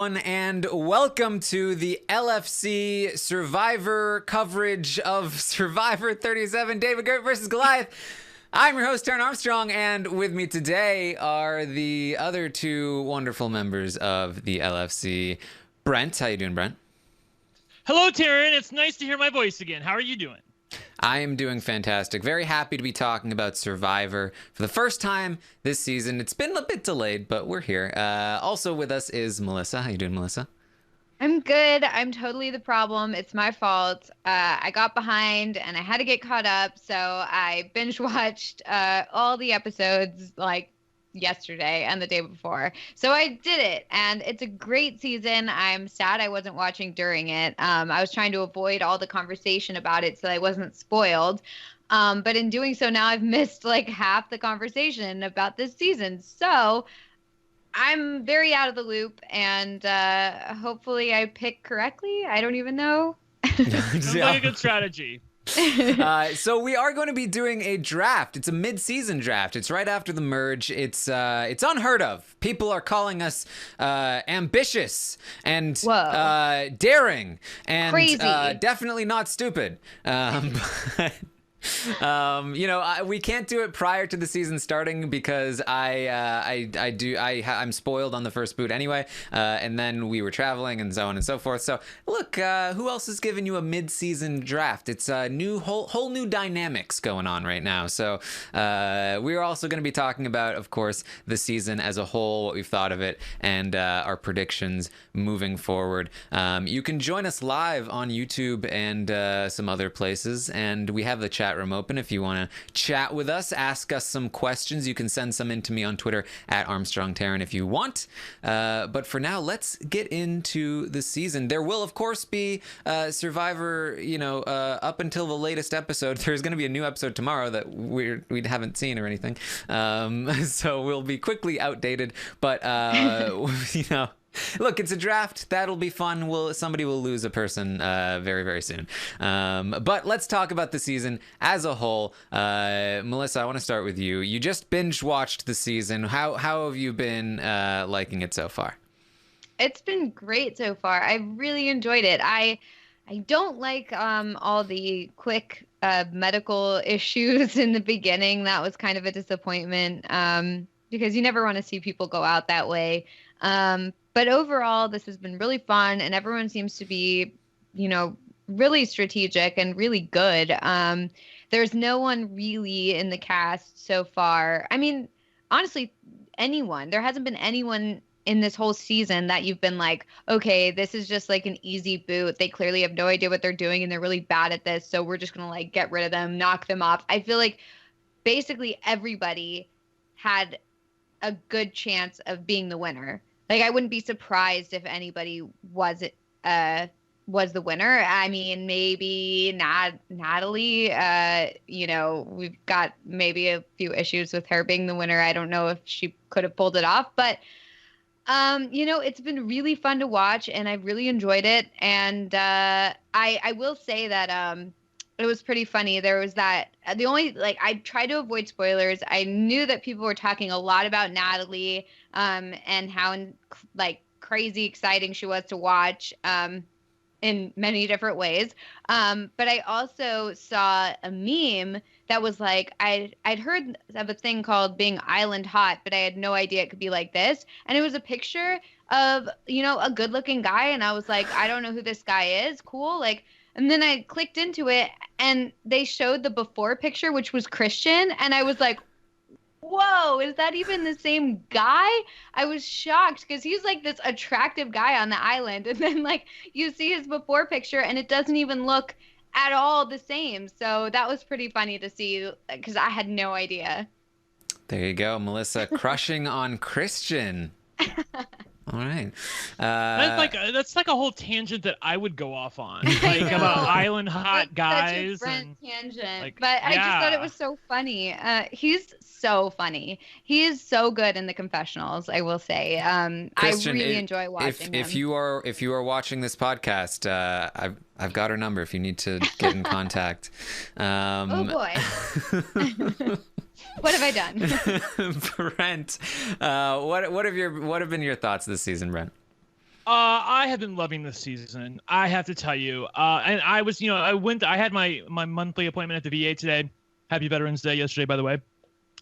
And welcome to the LFC Survivor coverage of Survivor 37, David Gert versus Goliath. I'm your host, Taryn Armstrong, and with me today are the other two wonderful members of the LFC. Brent, how you doing, Brent? Hello, Taryn. It's nice to hear my voice again. How are you doing? I am doing fantastic. Very happy to be talking about Survivor for the first time this season. It's been a bit delayed, but we're here. Also with us is Melissa. How you doing, Melissa? I'm good. I'm totally the problem. It's my fault. I got behind and I had to get caught up, so I binge watched all the episodes like yesterday and the day before. So I did it, and it's a great season. I'm sad I wasn't watching during it. I was trying to avoid all the conversation about it so I wasn't spoiled. But in doing so, now I've missed like half the conversation about this season. So I'm very out of the loop, and hopefully I pick correctly. I don't even know. Sounds like a good strategy. So we are going to be doing a draft. It's a mid-season draft. It's right after the merge. It's unheard of. People are calling us ambitious and daring and crazy. Definitely not stupid. We can't do it prior to the season starting because I'm spoiled on the first boot anyway, and then we were traveling and so on and so forth. So look, who else is giving you a mid-season draft? It's a new whole new dynamics going on right now. So we're also going to be talking about, of course, the season as a whole, what we've thought of it, and our predictions moving forward. You can join us live on YouTube and some other places, and we have the chat room open if you want to chat with us, ask us some questions. You can send some in to me on Twitter at ArmstrongTaryn if you want. But for now, let's get into the season. There will, of course, be Survivor, up until the latest episode. There's going to be a new episode tomorrow that we haven't seen or anything. So we'll be quickly outdated. But, look, it's a draft. That'll be fun. Somebody will lose a person very, very soon. But let's talk about the season as a whole. Melissa, I want to start with you. You just binge watched the season. How have you been liking it so far? It's been great so far. I really enjoyed it. I don't like all the quick medical issues in the beginning. That was kind of a disappointment because you never want to see people go out that way. But overall, this has been really fun, and everyone seems to be, really strategic and really good. There's no one really in the cast so far. I mean, honestly, anyone. There hasn't been anyone in this whole season that you've been like, okay, this is just like an easy boot. They clearly have no idea what they're doing, and they're really bad at this, so we're just going to like get rid of them, knock them off. I feel like basically everybody had a good chance of being the winner. Like, I wouldn't be surprised if anybody was the winner. I mean, maybe Natalie. We've got maybe a few issues with her being the winner. I don't know if she could have pulled it off, but it's been really fun to watch, and I've really enjoyed it. And I will say that it was pretty funny. There was I tried to avoid spoilers. I knew that people were talking a lot about Natalie and how crazy exciting she was to watch in many different ways. But I also saw a meme that was like, I'd heard of a thing called being island hot, but I had no idea it could be like this. And it was a picture of, a good looking guy. And I was like, I don't know who this guy is. Cool. And then I clicked into it, and they showed the before picture, which was Christian. And I was like, whoa, is that even the same guy? I was shocked because he's like this attractive guy on the island. And then you see his before picture, and it doesn't even look at all the same. So that was pretty funny to see because I had no idea. There you go, Melissa, crushing on Christian. All right. That's like a whole tangent that I would go off on, about island hot guys. Such a Brent tangent, but I just thought it was so funny. He's so funny. He is so good in the confessionals, I will say. Christian, I really enjoy watching him. If you are watching this podcast, I've got her number if you need to get in contact. Oh boy. What have I done? Brent, what have been your thoughts this season, Brent? I have been loving this season. I have to tell you. And I was, I had my monthly appointment at the VA today. Happy Veterans Day yesterday, by the way.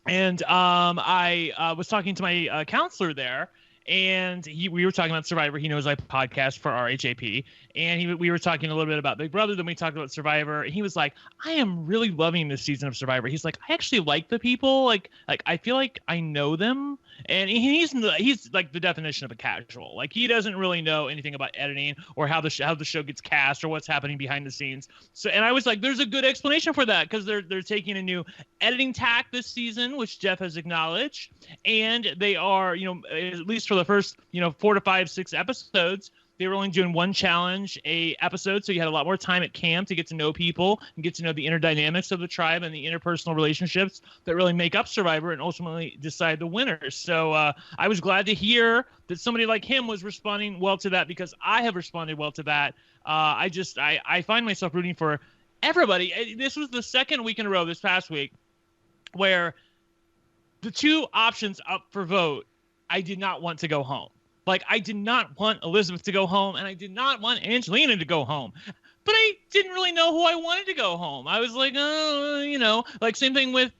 And I was talking to my counselor there, and we were talking about Survivor. He knows I podcast for RHAP, and we were talking a little bit about Big Brother. Then we talked about Survivor, and he was like, "I am really loving this season of Survivor." He's like, "I actually like the people. Like I feel like I know them." And he's like the definition of a casual. Like he doesn't really know anything about editing or how the show gets cast or what's happening behind the scenes. So, and I was like, there's a good explanation for that, because they're taking a new editing tack this season, which Jeff has acknowledged, and they are, at least for the first 4 to 5, 6 episodes, they were only doing one challenge a episode, so you had a lot more time at camp to get to know people and get to know the inner dynamics of the tribe and the interpersonal relationships that really make up Survivor and ultimately decide the winners. So I was glad to hear that somebody like him was responding well to that, because I have responded well to that. I find myself rooting for everybody. This was the second week in a row this past week where the two options up for vote, I did not want to go home. Like, I did not want Elizabeth to go home, and I did not want Angelina to go home. But I didn't really know who I wanted to go home. I was like, like same thing with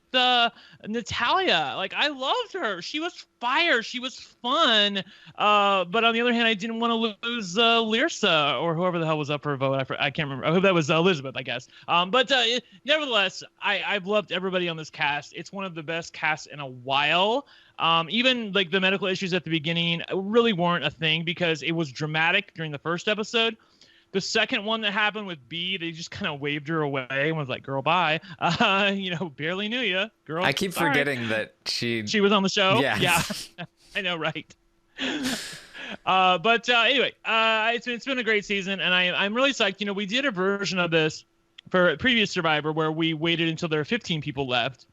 Natalia. Like, I loved her. She was fire. She was fun. But on the other hand, I didn't want to lose Lyrsa or whoever the hell was up for a vote. I can't remember. I hope that was Elizabeth, I guess. But nevertheless, I've loved everybody on this cast. It's one of the best casts in a while. Even like the medical issues at the beginning really weren't a thing, because it was dramatic during the first episode. The second one that happened with B, they just kind of waved her away and was like, "Girl, bye." Barely knew you, girl. I keep forgetting that she was on the show. Yeah. I know, right? But anyway, it's been a great season, and I'm really psyched. We did a version of this for a previous Survivor where we waited until there were 15 people left.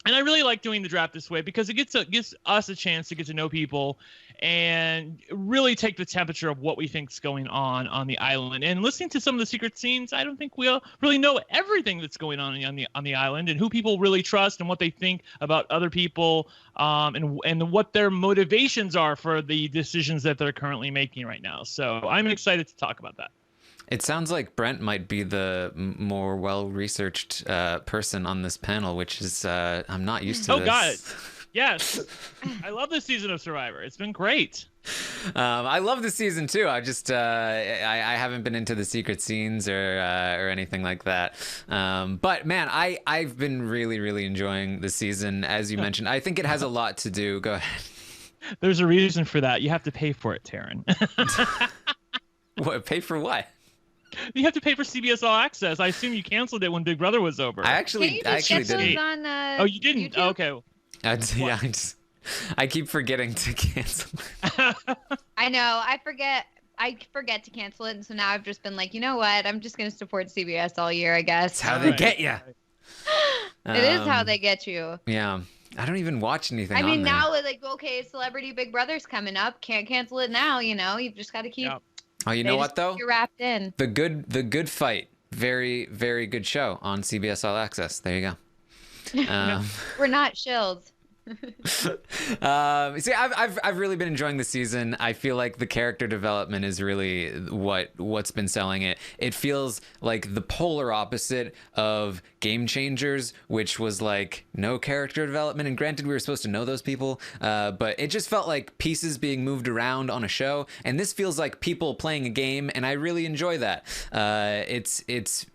And I really like doing the draft this way, because it gives us a chance to get to know people and really take the temperature of what we think is going on the island. And listening to some of the secret scenes, I don't think we'll really know everything that's going on the island, and who people really trust and what they think about other people, and what their motivations are for the decisions that they're currently making right now. So I'm excited to talk about that. It sounds like Brent might be the more well-researched person on this panel, which is I'm not used to this. Oh, got it. Yes. I love this season of Survivor. It's been great. I love the season too. I just I haven't been into the secret scenes or anything like that. But man, I've been really, really enjoying the season, as you mentioned. I think it has a lot to do. Go ahead. There's a reason for that. You have to pay for it, Taryn. What? Pay for what? You have to pay for CBS All Access. I assume you canceled it when Big Brother was over. I actually didn't. On, oh, you didn't? Oh, okay. I keep forgetting to cancel. I know. I forget to cancel it, and so now I've just been like, you know what? I'm just gonna support CBS all year, I guess. That's how they get you. It is how they get you. Yeah. I don't even watch anything. I mean, on there. now like, okay, Celebrity Big Brother's coming up. Can't cancel it now. You've just got to keep. Yep. Oh, you know what though? You're wrapped in. The Good Fight. Very, very good show on CBS All Access. There you go. We're not shills. See, I've really been enjoying the season. I feel like the character development is really what's been selling it. It feels like the polar opposite of Game Changers, which was like no character development. And granted, we were supposed to know those people, but it just felt like pieces being moved around on a show. And this feels like people playing a game, and I really enjoy that. It's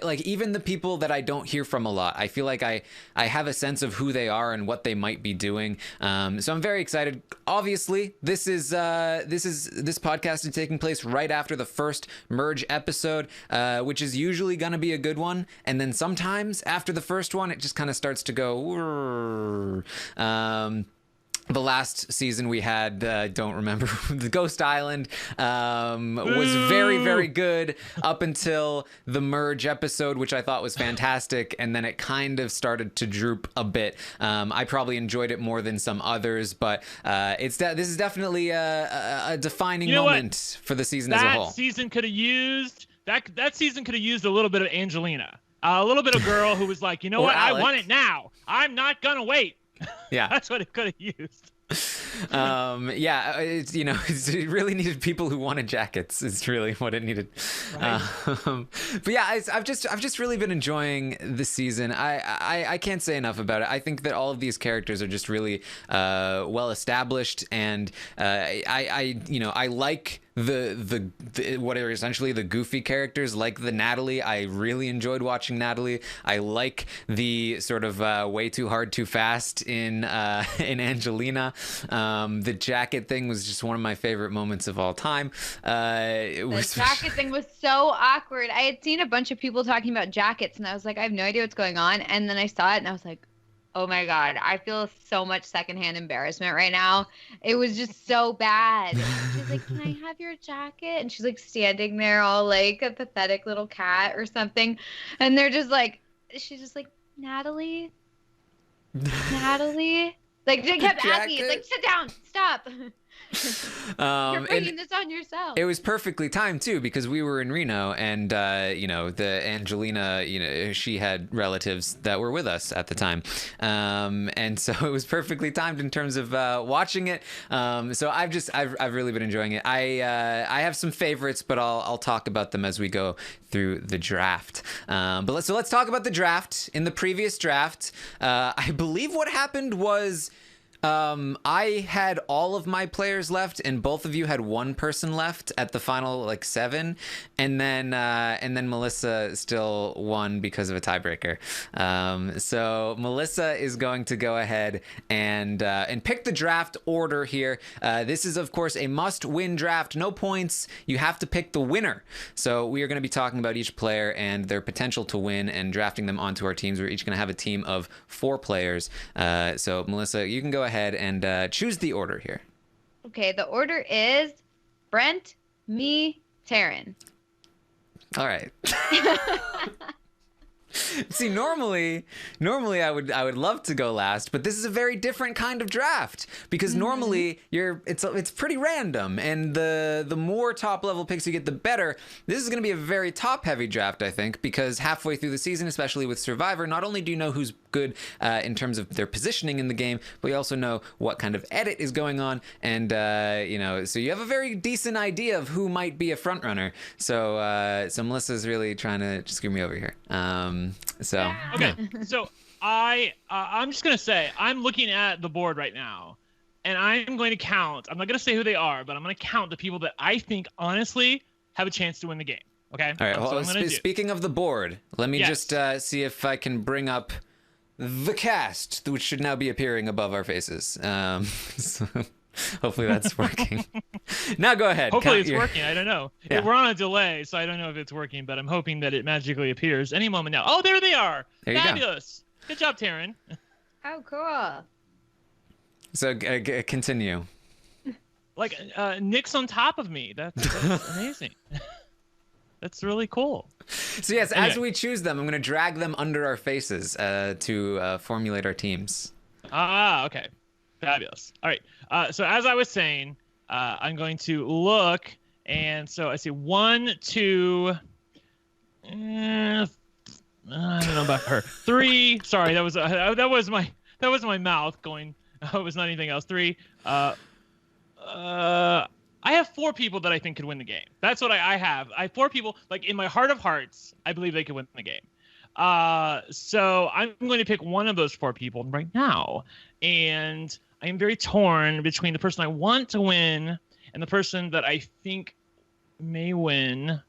like even the people that I don't hear from a lot, I feel like I have a sense of who they are and what they might be doing. So I'm very excited. Obviously, this podcast is taking place right after the first merge episode, which is usually going to be a good one. And then sometimes after the first one, it just kind of starts to go. The last season we had, don't remember, the Ghost Island was very, very good up until the merge episode, which I thought was fantastic. And then it kind of started to droop a bit. I probably enjoyed it more than some others, but this is definitely a defining moment for the season as a whole. That season could have used a little bit of Angelina, a little bit of girl who was like, you know what, Alec. I want it now. I'm not gonna wait. Yeah, that's what it could have used. Yeah, it's, you know, it really needed people who wanted jackets. Is really what it needed. Right. But yeah, I've just really been enjoying this season. I can't say enough about it. I think that all of these characters are just really well established, and I like the what are essentially the goofy characters, like the Natalie. I really enjoyed watching Natalie. I like the sort of way too hard too fast in Angelina. The jacket thing was just one of my favorite moments of all time. The jacket thing was so awkward. I had seen a bunch of people talking about jackets, and I was like, I have no idea what's going on. And then I saw it, and I was like, oh my God, I feel so much secondhand embarrassment right now. It was just so bad. She's like, can I have your jacket? And she's like standing there all like a pathetic little cat or something. And they're just like, she's just like, Natalie? Natalie? Like, they kept asking, it's like, sit down, stop. You're bringing this on yourself. It was perfectly timed too, because we were in Reno, and the Angelina, she had relatives that were with us at the time, and so it was perfectly timed in terms of watching it. So I've really been enjoying it. I have some favorites, but I'll talk about them as we go through the draft. But let's talk about the draft. In the previous draft, I believe what happened was, I had all of my players left, and both of you had one person left at the final 7, and then Melissa still won because of a tiebreaker. So Melissa is going to go ahead and pick the draft order here. This is of course a must-win draft. No points. You have to pick the winner. So we are going to be talking about each player and their potential to win and drafting them onto our teams. We're each going to have a team of 4 players. So Melissa, you can go ahead and choose the order here. Okay, the order is Brent, me, Taryn. All right. See, normally I would love to go last, but this is a very different kind of draft, because normally it's pretty random, and the more top level picks you get, the better. This is going to be a very top heavy draft, I think, because halfway through the season, especially with Survivor, not only do you know who's good in terms of their positioning in the game, but you also know what kind of edit is going on, and so you have a very decent idea of who might be a front runner. So Melissa's really trying to screw me over here. Okay, so I'm just gonna say, I'm looking at the board right now, and I'm going to count. I'm not gonna say who they are, but I'm gonna count the people that I think honestly have a chance to win the game. Okay. All right. Well, speaking of the board, let me just see if I can bring up the cast, which should now be appearing above our faces. So hopefully that's working. Now go ahead. Hopefully it's working. I don't know. Yeah. We're on a delay, so I don't know if it's working, but I'm hoping that it magically appears any moment now. Oh, there they are. There you Fabulous. Good job, Taryn. Oh, cool. So continue. Like Nick's on top of me. That's amazing. That's really cool. So yes, as we choose them, I'm going to drag them under our faces to formulate our teams. Ah, okay. Fabulous. All right. So as I was saying, I'm going to look, and so I see 1, 2. I don't know about her. 3. Sorry, that was my mouth going. It was not anything else. 3. I have 4 people that I think could win the game. That's what I have. I have 4 people, like in my heart of hearts, I believe they could win the game. So I'm going to pick one of those 4 people right now, and I am very torn between the person I want to win and the person that I think may win.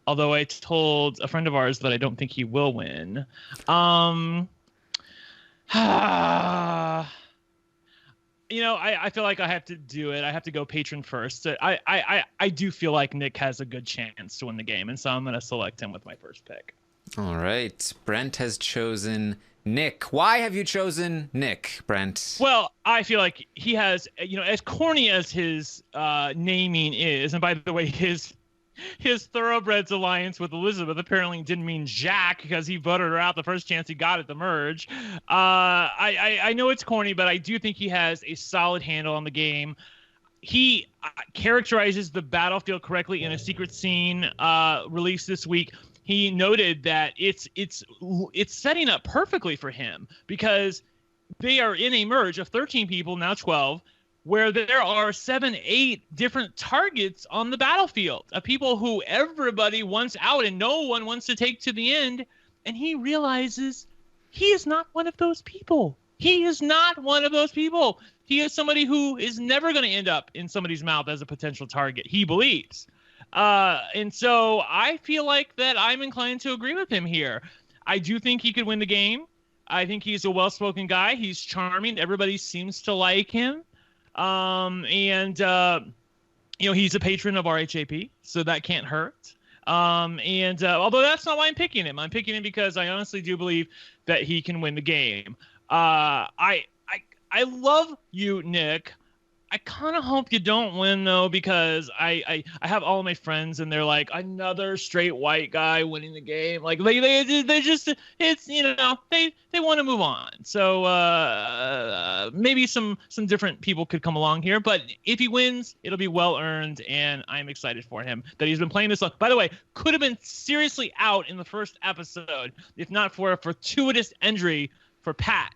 Although I told a friend of ours that I don't think he will win. I feel like I have to do it. I have to go patron first. So I do feel like Nick has a good chance to win the game, and so I'm going to select him with my first pick. All right. Brent has chosen Nick. Why have you chosen Nick, Brent? Well, I feel like he has, as corny as his naming is, and by the way, his Thoroughbreds alliance with Elizabeth apparently didn't mean jack, because he voted her out the first chance he got at the merge. I know it's corny, but I do think he has a solid handle on the game. He characterizes the battlefield correctly in a secret scene released this week. He noted that it's setting up perfectly for him, because they are in a merge of 13 people, now 12, where there are 7, 8 different targets on the battlefield of people who everybody wants out and no one wants to take to the end. And he realizes he is not one of those people. He is not one of those people. He is somebody who is never going to end up in somebody's mouth as a potential target, he believes. And so I feel like that I'm inclined to agree with him here. I do think he could win the game. I think he's a well-spoken guy. He's charming. Everybody seems to like him. He's a patron of RHAP, so that can't hurt. Although that's not why I'm picking him. I'm picking him because I honestly do believe that he can win the game. I love you, Nick. I kind of hope you don't win, though, because I have all of my friends, and they're like, another straight white guy winning the game. Like, they just, it's, they want to move on. So maybe some different people could come along here. But if he wins, it'll be well-earned, and I'm excited for him that he's been playing this long. By the way, could have been seriously out in the first episode if not for a fortuitous injury for Pat.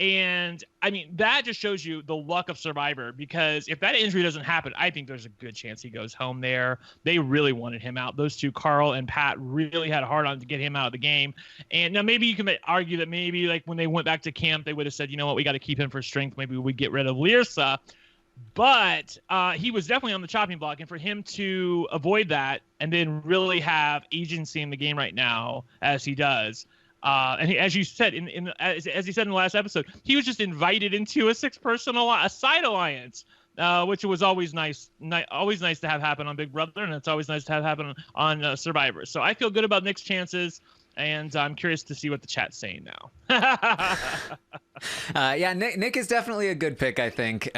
And I mean, that just shows you the luck of Survivor, because if that injury doesn't happen, I think there's a good chance he goes home there. They really wanted him out. Those two, Carl and Pat, really had a hard on to get him out of the game. And now maybe you can argue that maybe like when they went back to camp, they would have said, you know what, we got to keep him for strength. Maybe we get rid of Lyrsa. But he was definitely on the chopping block. And for him to avoid that and then really have agency in the game right now, as he does, and as you said as he said in the last episode, he was just invited into a 6-person side alliance, which was always nice. Always nice to have happen on Big Brother, and it's always nice to have happen on Survivor. So I feel good about Nick's chances, and I'm curious to see what the chat's saying now. Yeah, Nick is definitely a good pick, I think.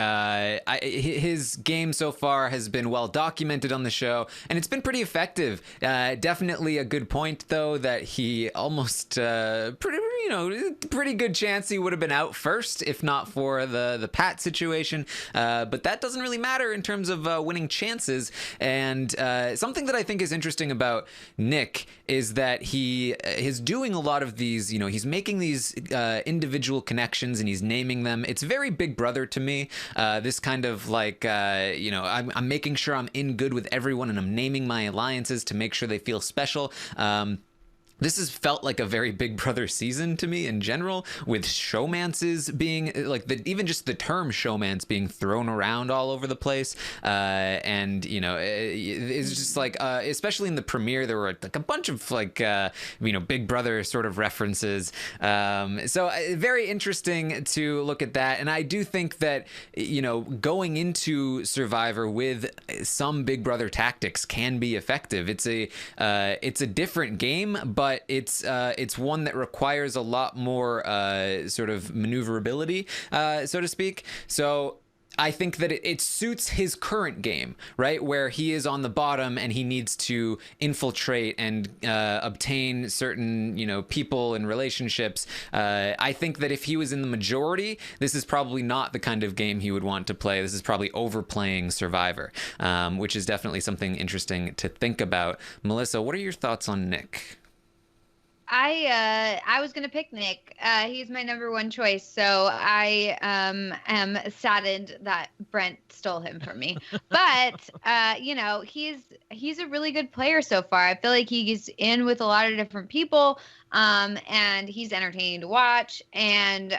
His game so far has been well documented on the show, and it's been pretty effective. Definitely a good point, though, that he almost pretty good chance he would have been out first if not for the Pat situation. But that doesn't really matter in terms of winning chances. And something that I think is interesting about Nick is that he is doing a lot of these, he's making these individual connections and he's naming them. It's very Big Brother to me. This kind of like, I'm making sure I'm in good with everyone and I'm naming my alliances to make sure they feel special. This has felt like a very Big Brother season to me in general, with showmances being like even just the term showmance being thrown around all over the place. It's just like, especially in the premiere, there were like a bunch of like, Big Brother sort of references. So very interesting to look at that. And I do think that, going into Survivor with some Big Brother tactics can be effective. It's a different game, but it's one that requires a lot more sort of maneuverability, so to speak. So I think that it suits his current game, right, where he is on the bottom and he needs to infiltrate and obtain certain, people and relationships. I think that if he was in the majority, this is probably not the kind of game he would want to play. This is probably overplaying Survivor, which is definitely something interesting to think about. Melissa, what are your thoughts on Nick? I was gonna pick Nick. He's my number one choice, so I am saddened that Brent stole him from me. But he's a really good player so far. I feel like he's in with a lot of different people, and he's entertaining to watch. And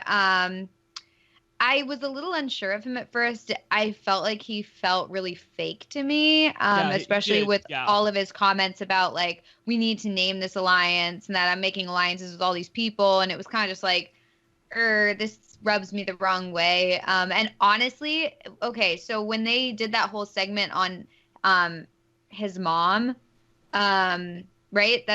I was a little unsure of him at first. I felt like he felt really fake to me, especially with all of his comments about like, we need to name this alliance and that I'm making alliances with all these people. And it was kind of just like, this rubs me the wrong way. And honestly, okay, so when they did that whole segment on his mom, right?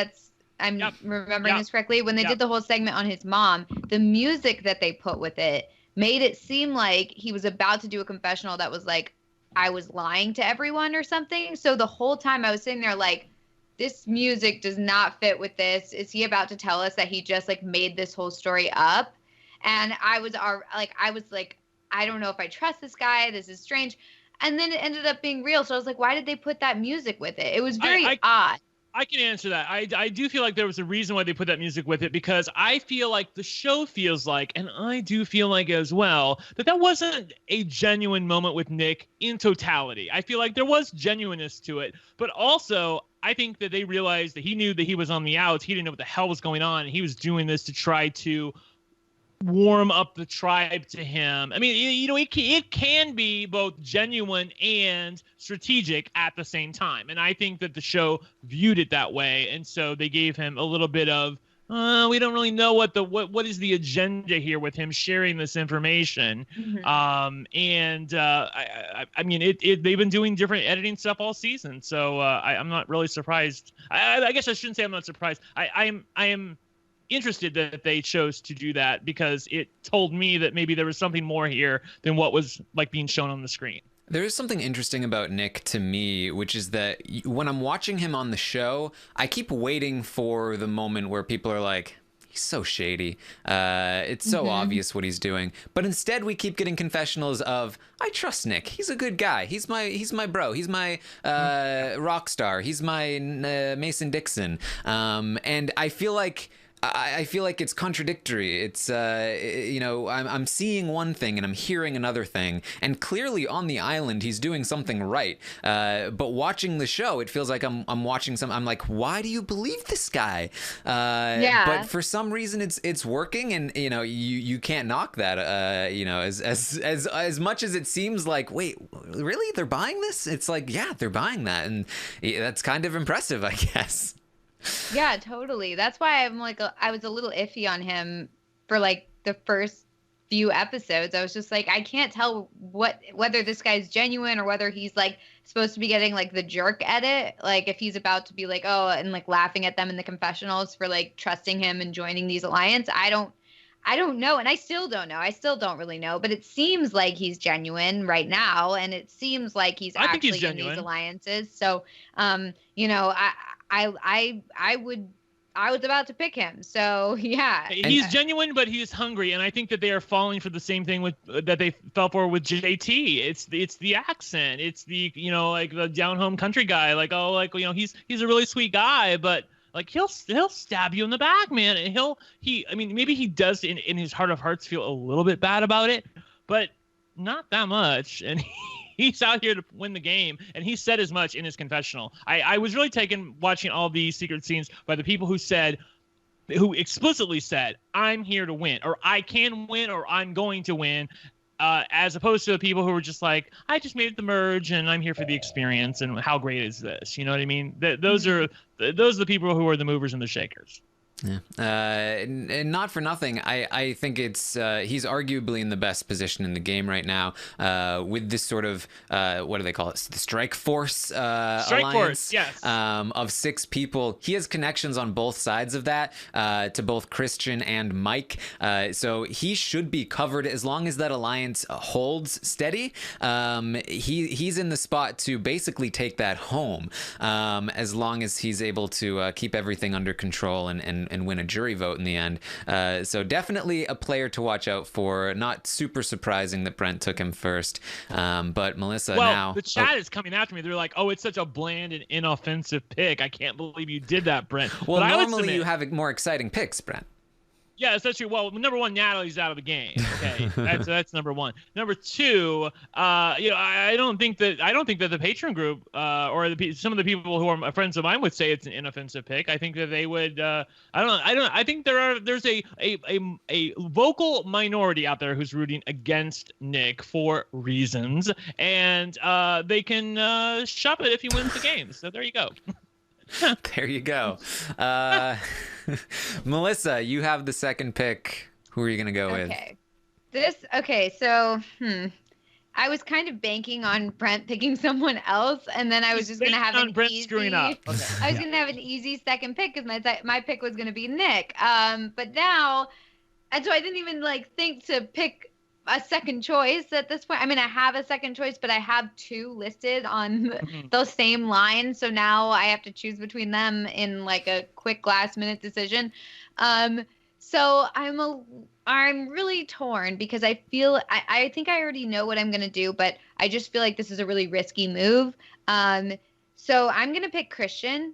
I'm remembering this correctly. When they did the whole segment on his mom, the music that they put with it made it seem like he was about to do a confessional that was like, I was lying to everyone or something. So the whole time I was sitting there like, this music does not fit with this. Is he about to tell us that he just like made this whole story up? And I was like, I don't know if I trust this guy. This is strange. And then it ended up being real. So I was like, why did they put that music with it? It was very odd. I can answer that. I do feel like there was a reason why they put that music with it, because I feel like the show feels like, and I do feel like as well, that wasn't a genuine moment with Nick in totality. I feel like there was genuineness to it, but also I think that they realized that he knew that he was on the outs. He didn't know what the hell was going on. And he was doing this to try to warm up the tribe to him. I mean, you know, it can be both genuine and strategic at the same time. And I think that the show viewed it that way. And so they gave him a little bit of, we don't really know what is the agenda here with him sharing this information. Mm-hmm. I mean, they've been doing different editing stuff all season. So I'm not really surprised. I guess I shouldn't say I'm not surprised. I am interested that they chose to do that, because it told me that maybe there was something more here than what was like being shown on the screen. There is something interesting about Nick to me, which is that when I'm watching him on the show, I keep waiting for the moment where people are like, he's so shady. It's so obvious what he's doing. But instead, we keep getting confessionals of, I trust Nick. He's a good guy. He's my bro. He's my rock star. He's my Mason Dixon. And I feel like it's contradictory. It's you know, I'm seeing one thing and I'm hearing another thing, and clearly on the island he's doing something right. But watching the show, it feels like I'm watching some. I'm like, why do you believe this guy? But for some reason it's working, and you know, you can't knock that. You know, as much as it seems like, wait, really, they're buying this? It's like, yeah, they're buying that, and that's kind of impressive, I guess. Yeah, totally. That's why I'm like, I was a little iffy on him for like the first few episodes. I was just like, I can't tell whether this guy's genuine or whether he's like supposed to be getting like the jerk edit. Like if he's about to be like, oh, and like laughing at them in the confessionals for like trusting him and joining these alliance. I don't know. And I still don't know. I still don't really know, but it seems like he's genuine right now. And it seems like he's actually in these alliances. So, you know, I was about to pick him. So yeah, he's genuine, but he's hungry, and I think that they are falling for the same thing that they fell for with JT. It's the accent. It's the, you know, like the down home country guy. Like, oh, like, you know, he's a really sweet guy, but like he'll stab you in the back, man. And I mean, maybe he does in his heart of hearts feel a little bit bad about it, but not that much. And he's out here to win the game, and he said as much in his confessional. I was really taken watching all these secret scenes by the people who explicitly said, I'm here to win, or I can win, or I'm going to win, as opposed to the people who were just like, I just made the merge, and I'm here for the experience, and how great is this? You know what I mean? Those are the people who are the movers and the shakers. Yeah. And not for nothing, I think it's he's arguably in the best position in the game right now, with this sort of what do they call it? The Strike Force alliance, yes. Of 6 people. He has connections on both sides of that, to both Christian and Mike. So he should be covered as long as that alliance holds steady. He's in the spot to basically take that home, as long as he's able to keep everything under control and win a jury vote in the end. So definitely a player to watch out for. Not super surprising that Brent took him first. But Melissa, now... the chat is coming after me. They're like, oh, it's such a bland and inoffensive pick. I can't believe you did that, Brent. Well, but normally you have more exciting picks, Brent. Yeah, essentially. Well, number one, Natalie's out of the game. Okay, that's number one. Number two, you know, I don't think that the patron group or some of the people who are friends of mine would say it's an inoffensive pick. I think that they would. I think there's a vocal minority out there who's rooting against Nick for reasons, and they can shove it if he wins the game. So there you go. There you go. Melissa, you have the second pick. Who are you going to go with? So I was kind of banking on Brent picking someone else, and then I was just going to have Brent screwing up. Okay. I was going to have an easy second pick because my pick was going to be Nick. But now, and so I didn't even like think to pick a second choice at this point. I mean, I have a second choice, but I have 2 listed on those same lines. So now I have to choose between them in like a quick last minute decision. So I'm really torn because I feel, I think I already know what I'm going to do, but I just feel like this is a really risky move. So I'm going to pick Christian.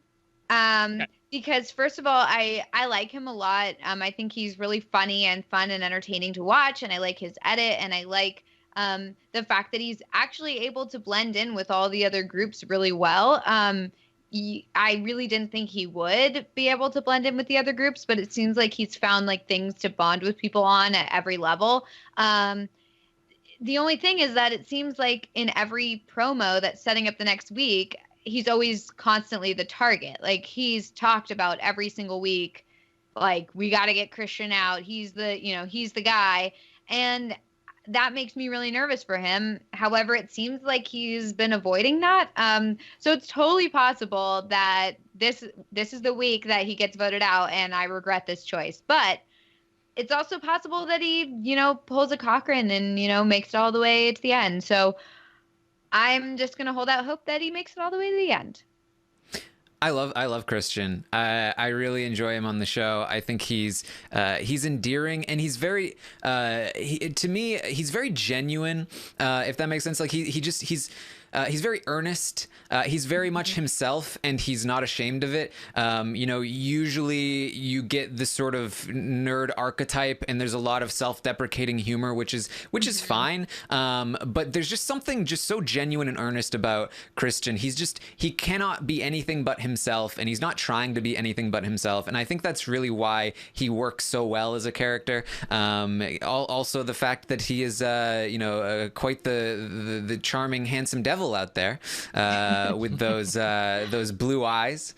Because first of all, I like him a lot. I think he's really funny and fun and entertaining to watch, and I like his edit, and I like the fact that he's actually able to blend in with all the other groups really well. I really didn't think he would be able to blend in with the other groups, but it seems like he's found like things to bond with people on at every level. The only thing is that it seems like in every promo that's setting up the next week, he's always constantly the target. Like, he's talked about every single week, like, we got to get Christian out. He's the guy. And that makes me really nervous for him. However, it seems like he's been avoiding that. So it's totally possible that this is the week that he gets voted out, and I regret this choice. But it's also possible that he, pulls a Cochran and, makes it all the way to the end. So I'm just going to hold out hope that he makes it all the way to the end. I love Christian. I really enjoy him on the show. I think he's endearing, and he's very to me he's very genuine. If that makes sense. Like he's very earnest. He's very much himself, and he's not ashamed of it. Usually you get this sort of nerd archetype, and there's a lot of self-deprecating humor, which is fine. But there's just something just so genuine and earnest about Christian. He cannot be anything but himself, and he's not trying to be anything but himself. And I think that's really why he works so well as a character. Also the fact that he is, quite the charming, handsome devil out there with those blue eyes.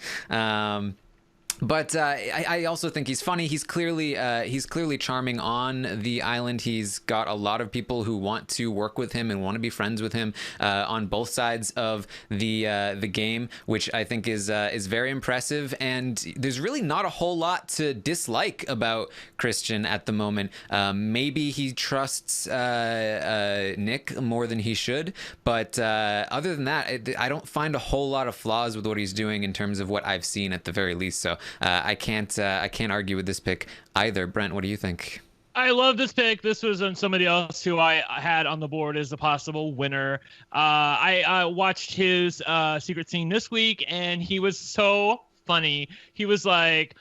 But I also think he's funny. He's clearly charming on the island. He's got a lot of people who want to work with him and want to be friends with him on both sides of the game, which I think is very impressive. And there's really not a whole lot to dislike about Christian at the moment. Maybe he trusts Nick more than he should, but other than that, I don't find a whole lot of flaws with what he's doing in terms of what I've seen at the very least. So I can't argue with this pick either. Brent, what do you think? I love this pick. This was on somebody else who I had on the board as a possible winner. I watched his secret scene this week, and he was so funny. He was like,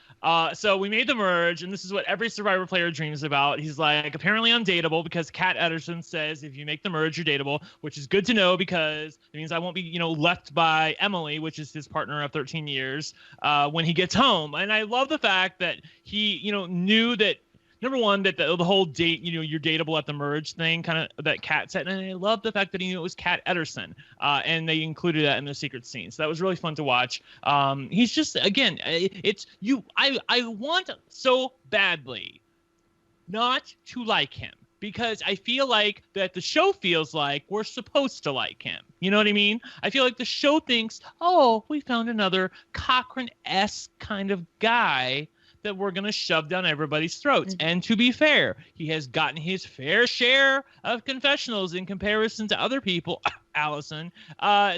so we made the merge, and this is what every Survivor player dreams about. He's like, apparently I'm dateable because Kat Ederson says if you make the merge, you're dateable, which is good to know because it means I won't be, left by Emily, which is his partner of 13 years, when he gets home. And I love the fact that he, knew that, number one, that the whole date, you're dateable at the merge thing, kind of that Kat said. And I love the fact that he knew it was Kat Ederson, and they included that in the secret scene. So that was really fun to watch. He's just, again, I want so badly not to like him, because I feel like that the show feels like we're supposed to like him. You know what I mean? I feel like the show thinks, oh, we found another Cochran-esque kind of guy that we're going to shove down everybody's throats. And to be fair, he has gotten his fair share of confessionals in comparison to other people, Alison.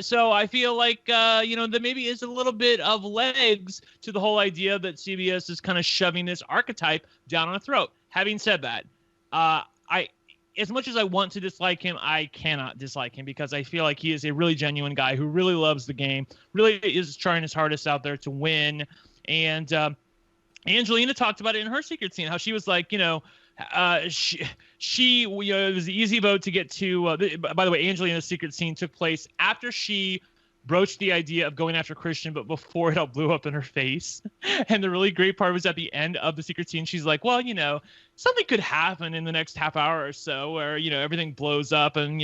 So I feel like, there maybe is a little bit of legs to the whole idea that CBS is kind of shoving this archetype down our throat. Having said that, as much as I want to dislike him, I cannot dislike him, because I feel like he is a really genuine guy who really loves the game, really is trying his hardest out there to win. And Angelina talked about it in her secret scene, how she was like, it was the easy vote to get to. By the way, Angelina's secret scene took place after she broached the idea of going after Christian, but before it all blew up in her face. And the really great part was at the end of the secret scene, she's like, well, something could happen in the next half hour or so where, everything blows up and,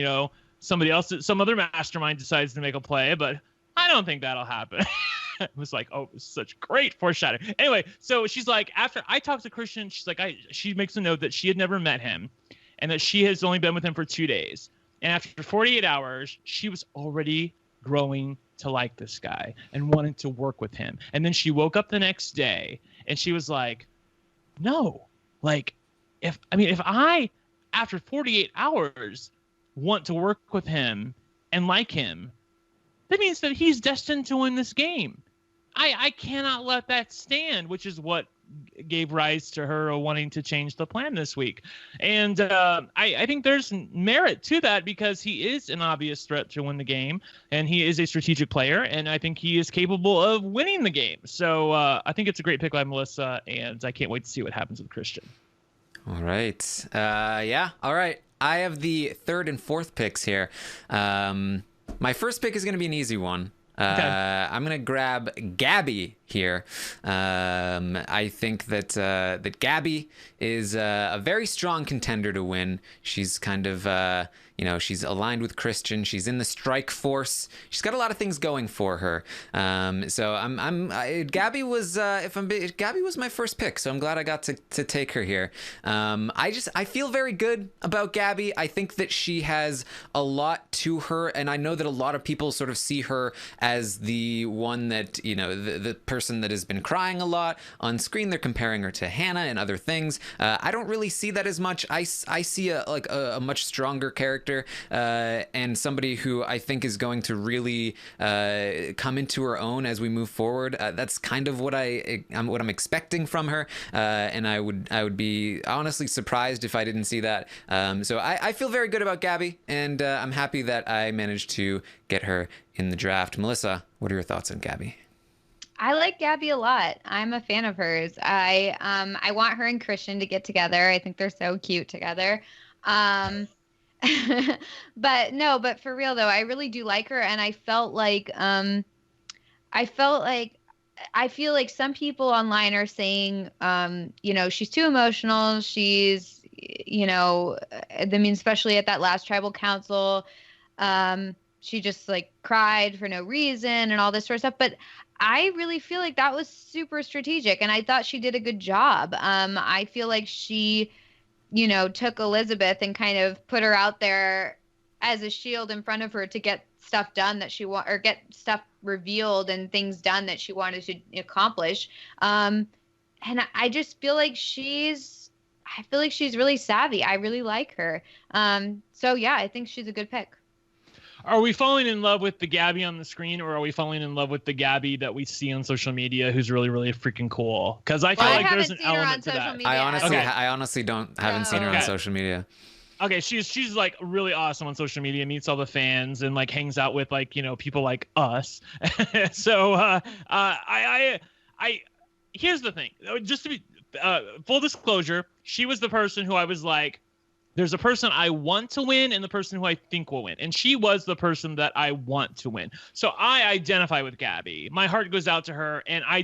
some other mastermind decides to make a play, but I don't think that'll happen. It was like, oh, it was such great foreshadowing. Anyway, so she's like, after I talked to Christian, she's like, she makes a note that she had never met him and that she has only been with him for 2 days. And after 48 hours, she was already growing to like this guy and wanted to work with him. And then she woke up the next day and she was like, no, like, if I, after 48 hours, want to work with him and like him, that means that he's destined to win this game. I cannot let that stand, which is what gave rise to her wanting to change the plan this week. And I think there's merit to that because he is an obvious threat to win the game, and he is a strategic player, and I think he is capable of winning the game. So I think it's a great pick by Melissa, and I can't wait to see what happens with Christian. All right. Yeah. All right. I have the third and fourth picks here. My first pick is going to be an easy one. Okay. I'm going to grab Gabby here. I think that that Gabby is a very strong contender to win. She's kind of she's aligned with Christian. She's in the strike force. She's got a lot of things going for her. So Gabby was Gabby was my first pick. So I'm glad I got to take her here. I feel very good about Gabby. I think that she has a lot to her, and I know that a lot of people sort of see her as the one that the person that has been crying a lot on screen. They're comparing her to Hannah and other things. I don't really see that as much. I see a much stronger character. And somebody who I think is going to really come into her own as we move forward. That's kind of what I'm expecting from her, and I would be honestly surprised if I didn't see that. So I feel very good about Gabby, and I'm happy that I managed to get her in the draft. Melissa, what are your thoughts on Gabby? I like Gabby a lot. I'm a fan of hers. I want her and Christian to get together. I think they're so cute together. But for real though, I really do like her, and I feel like some people online are saying, she's too emotional. She's, especially at that last tribal council, she just like cried for no reason and all this sort of stuff. But I really feel like that was super strategic, and I thought she did a good job. I feel like she took Elizabeth and kind of put her out there as a shield in front of her to get stuff done that she or get stuff revealed and things done that she wanted to accomplish. And I just feel like she's really savvy. I really like her. So yeah, I think she's a good pick. Are we falling in love with the Gabby on the screen, or are we falling in love with the Gabby that we see on social media who's really, really freaking cool? Because I feel like there's an element to that. I honestly haven't seen her on social media. Okay, she's like really awesome on social media, meets all the fans, and like hangs out with like people like us. So I here's the thing. Just to be full disclosure, she was the person who I was like, there's a person I want to win and the person who I think will win. And she was the person that I want to win. So I identify with Gabby. My heart goes out to her. And I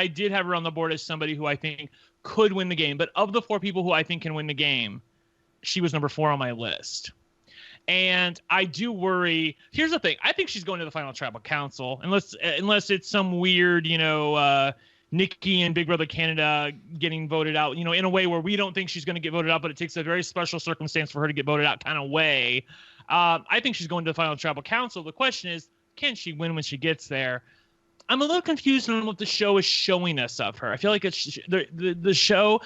did have her on the board as somebody who I think could win the game. But of the 4 people who I think can win the game, she was number 4 on my list. And I do worry. Here's the thing. I think she's going to the final tribal council. Unless it's some weird, Nikki and Big Brother Canada getting voted out, in a way where we don't think she's going to get voted out, but it takes a very special circumstance for her to get voted out kind of way. I think she's going to the final tribal council. The question is, can she win when she gets there? I'm a little confused on what the show is showing us of her. I feel like it's the show.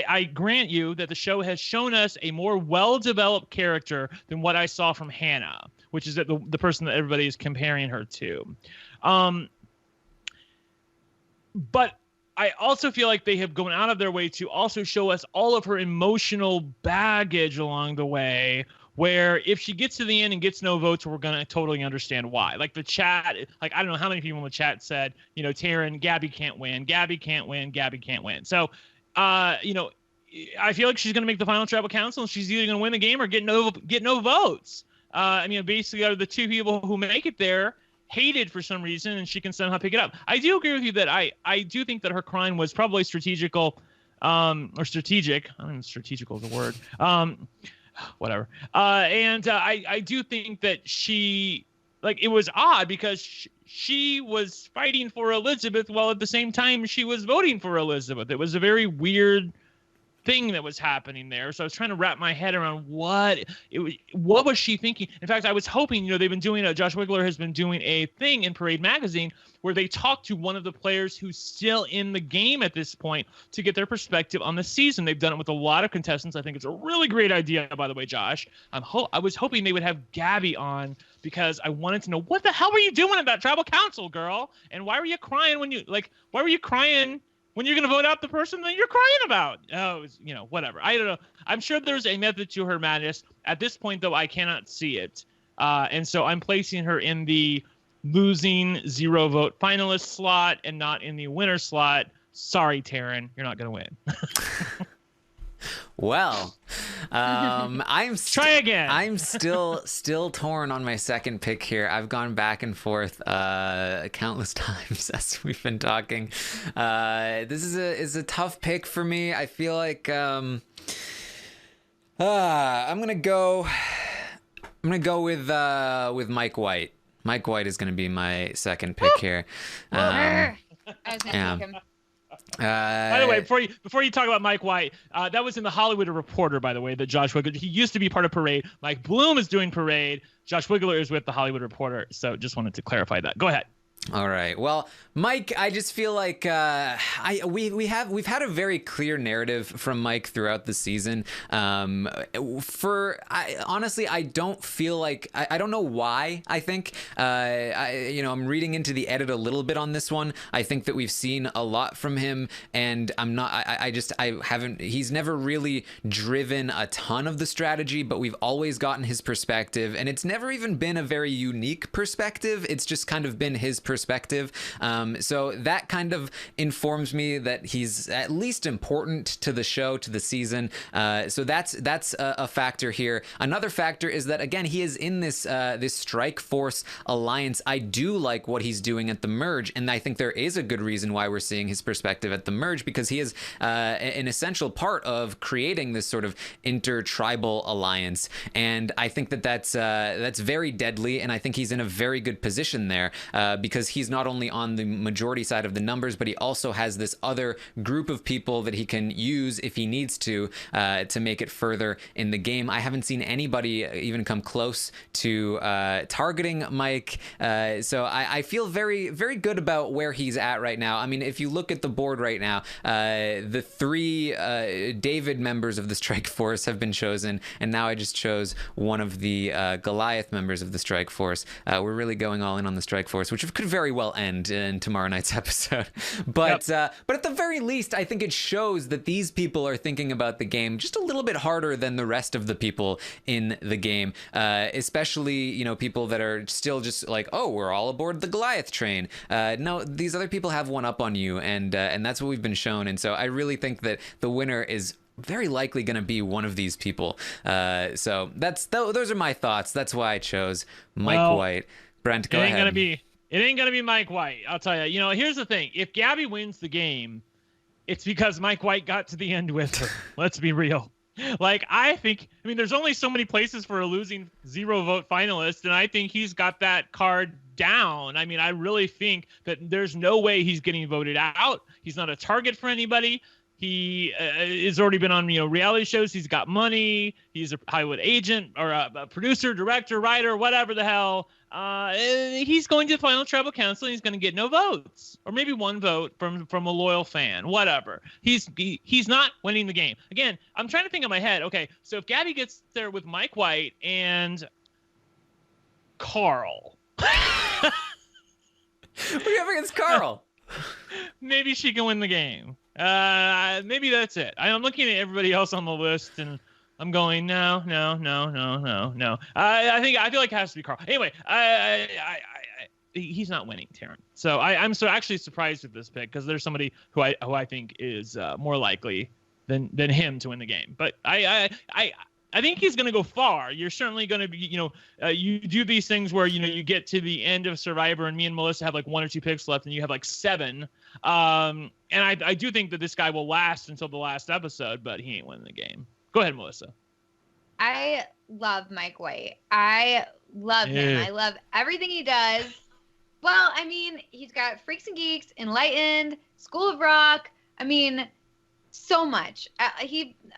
I grant you that the show has shown us a more well-developed character than what I saw from Hannah, which is the person that everybody is comparing her to. But I also feel like they have gone out of their way to also show us all of her emotional baggage along the way, where if she gets to the end and gets no votes, we're going to totally understand why. Like the chat, like I don't know how many people in the chat said, Taryn, Gabby can't win, Gabby can't win, Gabby can't win. So, I feel like she's going to make the final tribal council, and she's either going to win the game or get no votes. Basically, out of the 2 people who make it there, hated for some reason, and she can somehow pick it up. I do agree with you that I do think that her crime was probably strategical, or strategic. I don't know if strategical is a word. Whatever. And I do think that she, like, it was odd because she was fighting for Elizabeth while at the same time she was voting for Elizabeth. It was a very weird thing that was happening there. So I was trying to wrap my head around what was she thinking. In fact, I was hoping, they've been doing Josh Wigler has been doing a thing in Parade Magazine where they talk to one of the players who's still in the game at this point to get their perspective on the season. They've done it with a lot of contestants. I think it's a really great idea, by the way, Josh. I was hoping they would have Gabby on because I wanted to know, what the hell were you doing at that tribal council, girl? And why were you crying why were you crying when you're going to vote out the person that you're crying about. Oh, whatever. I don't know. I'm sure there's a method to her madness. At this point, though, I cannot see it. And so I'm placing her in the losing 0 vote finalist slot and not in the winner slot. Sorry, Taryn, you're not going to win. Well, try again. I'm still torn on my second pick here. I've gone back and forth countless times as we've been talking. This is a tough pick for me. I feel like I'm gonna go with Mike White. Mike White is gonna be my second pick here. I was gonna pick him. By the way, before you talk about Mike White, that was in the Hollywood Reporter, by the way, that Josh Wiggler, he used to be part of Parade. Mike Bloom is doing Parade. Josh Wiggler is with the Hollywood Reporter. So just wanted to clarify that. Go ahead. All right. Well, Mike, I just feel like we've had a very clear narrative from Mike throughout the season. Honestly, I don't feel like I don't know why. I think I'm reading into the edit a little bit on this one. I think that we've seen a lot from him, and I'm not. I haven't. He's never really driven a ton of the strategy, but we've always gotten his perspective, and it's never even been a very unique perspective. It's just kind of been his perspective. So that kind of informs me that he's at least important to the show, to the season. So that's a factor here. Another factor is that, again, he is in this Strike Force alliance. I do like what he's doing at the merge, and I think there is a good reason why we're seeing his perspective at the merge, because he is an essential part of creating this sort of inter-tribal alliance. And I think that's very deadly, and I think he's in a very good position there, because he's not only on the majority side of the numbers, but he also has this other group of people that he can use if he needs to make it further in the game. I haven't seen anybody even come close to targeting Mike, so I feel very, very good about where he's at right now. I mean, if you look at the board right now, the 3 David members of the Strike Force have been chosen, and now I just chose one of the Goliath members of the Strike Force. We're really going all in on the Strike Force, which could very well end in tomorrow night's episode. But but at the very least, I think it shows that these people are thinking about the game just a little bit harder than the rest of the people in the game, especially people that are still just like, oh, we're all aboard the Goliath train. No, these other people have one up on you, and that's what we've been shown. And so I really think that the winner is very likely going to be one of these people. So those are my thoughts. That's why I chose Mike White. Brent, go ahead. It ain't gonna be Mike White. I'll tell you. Here's the thing. If Gabby wins the game, it's because Mike White got to the end with her. Let's be real. There's only so many places for a losing 0 vote finalist, and I think he's got that card down. I mean, I really think that there's no way he's getting voted out. He's not a target for anybody. He has already been on reality shows. He's got money. He's a Hollywood agent or a producer, director, writer, whatever the hell. He's going to the final tribal council, and he's going to get no votes, or maybe 1 vote from a loyal fan, whatever. He's not winning the game. Again, I'm trying to think in my head. Okay, so if Gabby gets there with Mike White and Carl, what do you have against Carl? Maybe she can win the game. Maybe that's it. I'm looking at everybody else on the list, and I'm going, no. I feel like it has to be Carl. Anyway, he's not winning, Taryn. So I'm actually surprised with this pick, because there's somebody who I think is more likely than him to win the game. But I think he's going to go far. You're certainly going to be, you do these things where, you get to the end of Survivor, and me and Melissa have like 1 or 2 picks left, and you have like 7. And I do think that this guy will last until the last episode, but he ain't winning the game. Go ahead, Melissa. I love Mike White. I love him. I love everything he does. Well, I mean, he's got Freaks and Geeks, Enlightened, School of Rock. I mean, so much.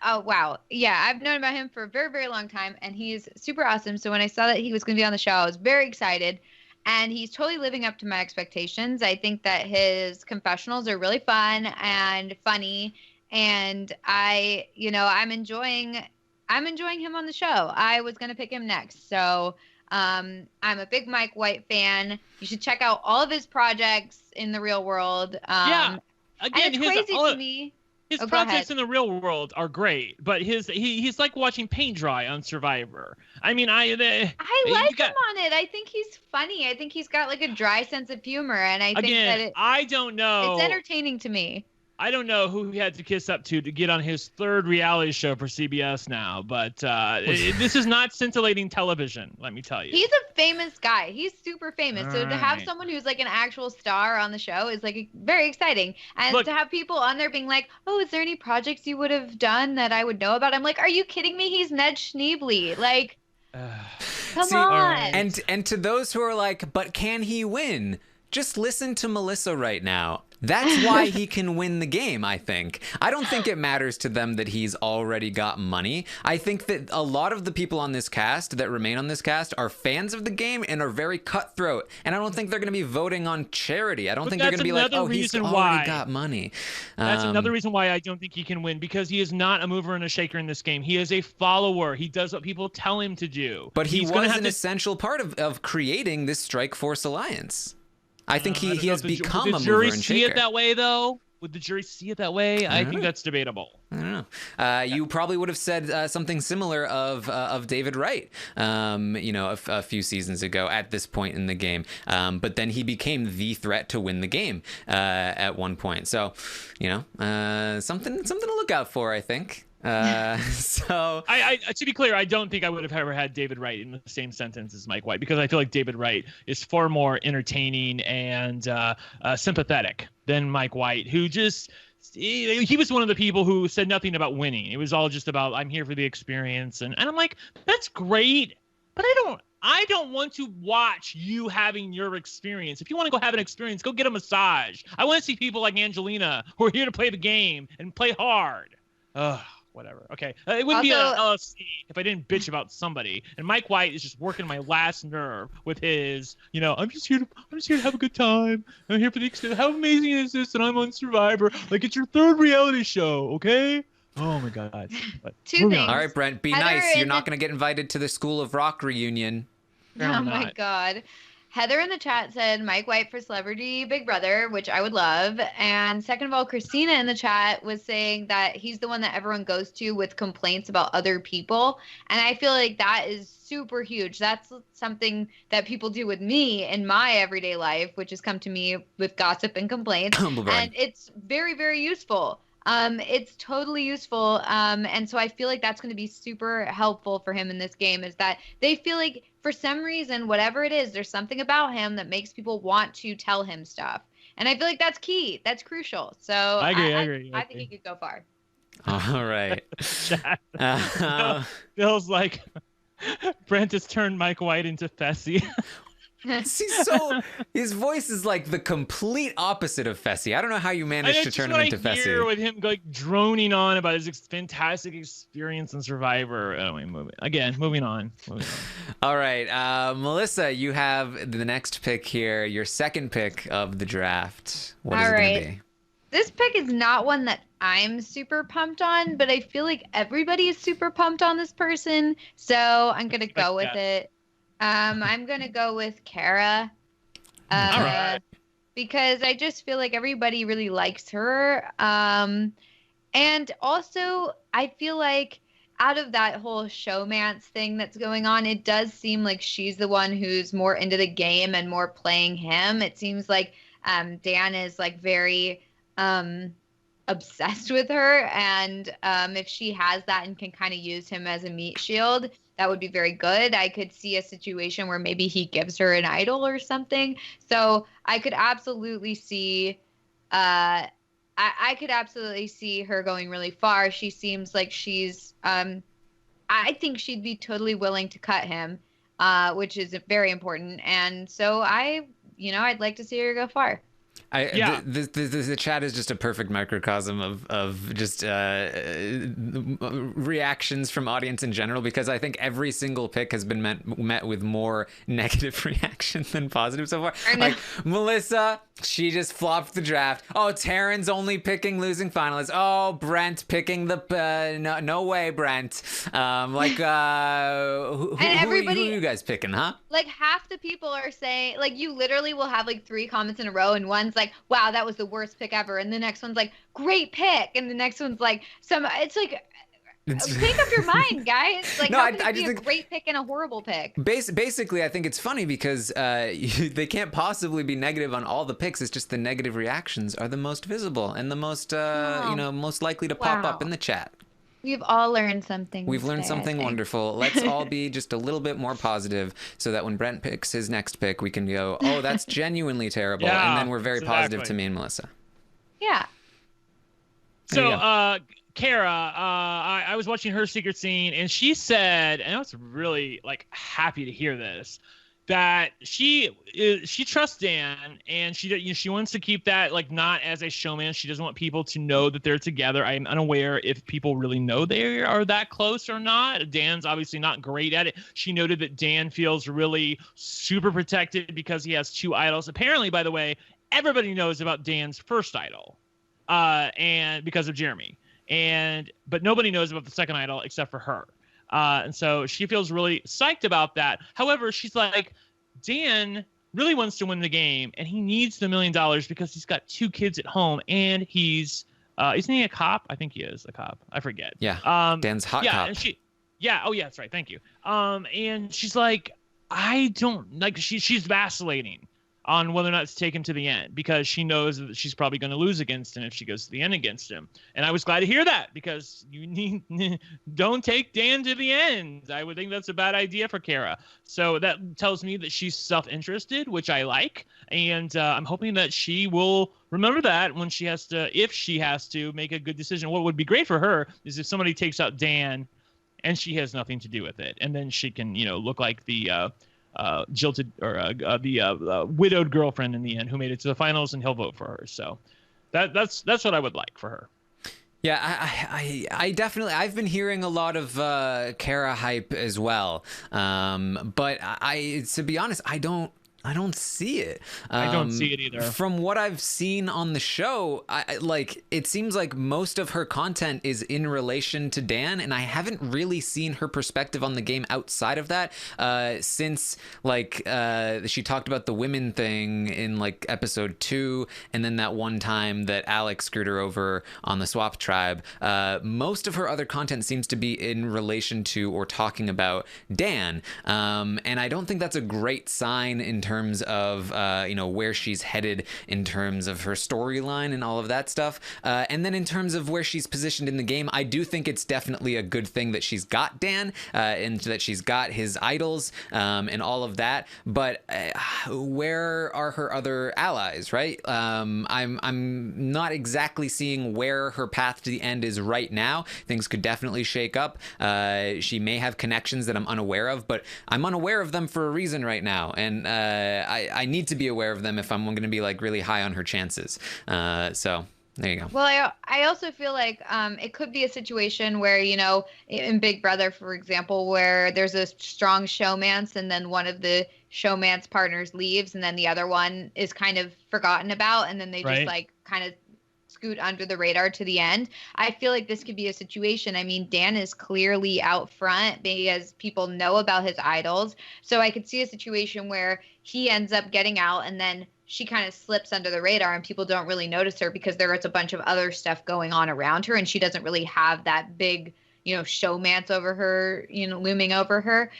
Wow. Yeah, I've known about him for a very, very long time, and he's super awesome. So when I saw that he was going to be on the show, I was very excited. And he's totally living up to my expectations. I think that his confessionals are really fun and funny. And I'm enjoying him on the show. I was going to pick him next. So I'm a big Mike White fan. You should check out all of his projects in the real world. Yeah. again, and it's crazy to me. His projects in the real world are great, but he's like watching paint dry on Survivor. I mean, I like him on it. I think he's funny. I think he's got like a dry sense of humor, and I think that I don't know. It's entertaining to me. I don't know who he had to kiss up to get on his third reality show for CBS now, but this is not scintillating television, let me tell you. He's a famous guy. He's super famous. So to have someone who's like an actual star on the show is like very exciting. And to have people on there being like, oh, is there any projects you would have done that I would know about? I'm like, are you kidding me? He's Ned Schneebly. Like, come on. And to those who are like, but can he win? Just listen to Melissa right now. That's why he can win the game, I think. I don't think it matters to them that he's already got money. I think that a lot of the people on this cast that remain on this cast are fans of the game and are very cutthroat. And I don't think they're going to be voting on charity. I don't think they're going to be like, oh, he's already got money. That's another reason why I don't think he can win, because he is not a mover and a shaker in this game. He is a follower. He does what people tell him to do. But he was an essential part of creating this Strike Force alliance. I think he has become a mover and shaker. Would the jury see it that way, though? Would the jury see it that way? I think that's debatable. I don't know. You probably would have said something similar of David Wright, a few seasons ago at this point in the game. But then he became the threat to win the game at one point. So, something to look out for, I think. So I to be clear, I don't think I would have ever had David Wright in the same sentence as Mike White, because I feel like David Wright is far more entertaining and sympathetic than Mike White, who just he was one of the people who said nothing about winning. It was all just about, I'm here for the experience, and I'm like, that's great, but I don't want to watch you having your experience. If you want to go have an experience, go get a massage. I want to see people like Angelina who are here to play the game and play hard. Ugh. Whatever. Okay. It wouldn't be an LFC if I didn't bitch about somebody. And Mike White is just working my last nerve with his, I'm just here to have a good time. I'm here for the experience. How amazing is this? And I'm on Survivor. Like, it's your third reality show, okay? Oh my God. Two things. All right, Brent, be nice. You're not going to get invited to the School of Rock reunion. Oh my God. Heather in the chat said Mike White for Celebrity Big Brother, which I would love. And second of all, Christina in the chat was saying that he's the one that everyone goes to with complaints about other people. And I feel like that is super huge. That's something that people do with me in my everyday life, which has come to me with gossip and complaints. And it's very, very useful. It's totally useful. And so I feel like that's going to be super helpful for him in this game, is that they feel like for some reason, whatever it is, there's something about him that makes people want to tell him stuff. And I feel like that's key. That's crucial. So I agree. I think he could go far. All right. Bill's like, Brent has turned Mike White into Fessy. See, so his voice is like the complete opposite of Fessy. I don't know how you managed to turn him into Fessy. I hear with him like droning on about his fantastic experience in Survivor. Anyway, moving on. All right, Melissa, you have the next pick here. Your second pick of the draft. What is it going to be? This pick is not one that I'm super pumped on, but I feel like everybody is super pumped on this person, so I'm gonna go with it. I'm going to go with Kara. All right. Because I just feel like everybody really likes her. And also, I feel like out of that whole showmance thing that's going on, it does seem like she's the one who's more into the game and more playing him. It seems like Dan is like very obsessed with her. And if she has that and can kind of use him as a meat shield, that would be very good. I could see a situation where maybe he gives her an idol or something. So I could absolutely see, I could absolutely see her going really far. She seems like she's, I think she'd be totally willing to cut him, which is very important. And so I'd like to see her go far. The chat is just a perfect microcosm of just reactions from audience in general, because I think every single pick has been met with more negative reaction than positive so far. Like Melissa, she just flopped the draft. Oh, Taryn's only picking losing finalists. Oh, Brent picking the no way, Brent. Who are you guys picking, huh? Like half the people are saying, like, you literally will have like 3 comments in a row, and one's like, like, wow, that was the worst pick ever. And the next one's like, great pick. And the next one's like, it's like, make up your mind, guys. Like, No, how can I it be just a think great pick and a horrible pick? basically, I think it's funny because they can't possibly be negative on all the picks. It's just the negative reactions are the most visible and the most, most likely to pop up in the chat. We've all learned something. We've learned today, something wonderful. Let's all be just a little bit more positive so that when Brent picks his next pick, we can go, oh, that's genuinely terrible. Yeah, and then we're very positive exactly. to me and Melissa. Yeah. So, Kara, I was watching her secret scene, and she said, and I was really happy to hear this, that she trusts Dan, and she wants to keep that not as a showman. She doesn't want people to know that they're together. I'm unaware if people really know they are that close or not. Dan's obviously not great at it. She noted that Dan feels really super protected because he has 2 idols. Apparently, by the way, everybody knows about Dan's first idol, and because of Jeremy. But nobody knows about the second idol except for her. And so she feels really psyched about that. However, she's like, Dan really wants to win the game, and he needs the $1 million because he's got 2 kids at home, and he's isn't he a cop? I think he is a cop. I forget. Yeah. Dan's hot cop. And oh yeah, that's right. Thank you. And she's like, I don't she's vacillating on whether or not to take him to the end because she knows that she's probably going to lose against him if she goes to the end against him. And I was glad to hear that because don't take Dan to the end. I would think that's a bad idea for Kara. So that tells me that she's self-interested, which I like. And I'm hoping that she will remember that when if she has to make a good decision. What would be great for her is if somebody takes out Dan and she has nothing to do with it. And then she can, look like the, jilted or the widowed girlfriend in the end who made it to the finals, and he'll vote for her. So that's what I would like for her. Yeah, I definitely, I've been hearing a lot of Kara hype as well. But to be honest, I don't see it. I don't see it either. From what I've seen on the show, it seems like most of her content is in relation to Dan, and I haven't really seen her perspective on the game outside of that. Since she talked about the women thing in episode 2, and then that one time that Alec screwed her over on the Swap Tribe. Most of her other content seems to be in relation to or talking about Dan, and I don't think that's a great sign in terms of where she's headed in terms of her storyline and all of that stuff, and then in terms of where she's positioned in the game, I do think it's definitely a good thing that she's got Dan, and that she's got his idols, and all of that. But where are her other allies, right? I'm not exactly seeing where her path to the end is right now. Things could definitely shake up. She may have connections that I'm unaware of, but I'm unaware of them for a reason right now, and I need to be aware of them if I'm going to be really high on her chances. So there you go. Well, I also feel like it could be a situation where, in Big Brother, for example, where there's a strong showmance and then one of the showmance partners leaves and then the other one is kind of forgotten about, and then they just kind of scoot under the radar to the end. I feel like this could be a situation. I mean, Dan is clearly out front because people know about his idols. So I could see a situation where he ends up getting out and then she kind of slips under the radar and people don't really notice her because there's a bunch of other stuff going on around her and she doesn't really have that big, showmance over her, looming over her.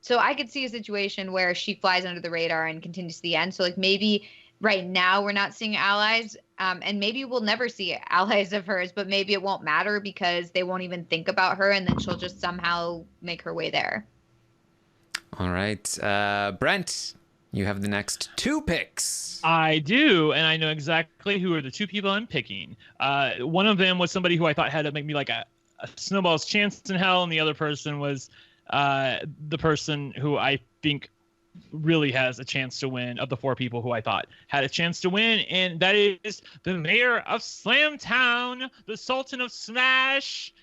So I could see a situation where she flies under the radar and continues to the end. So maybe right now we're not seeing allies, and maybe we'll never see allies of hers, but maybe it won't matter because they won't even think about her and then she'll just somehow make her way there. All right. Brent, you have the next 2 picks. I do, and I know exactly who are the 2 people I'm picking. One of them was somebody who I thought had to make me a snowball's chance in hell, and the other person was the person who I think really has a chance to win of the 4 people who I thought had a chance to win, and that is the mayor of Slamtown, the Sultan of Smash,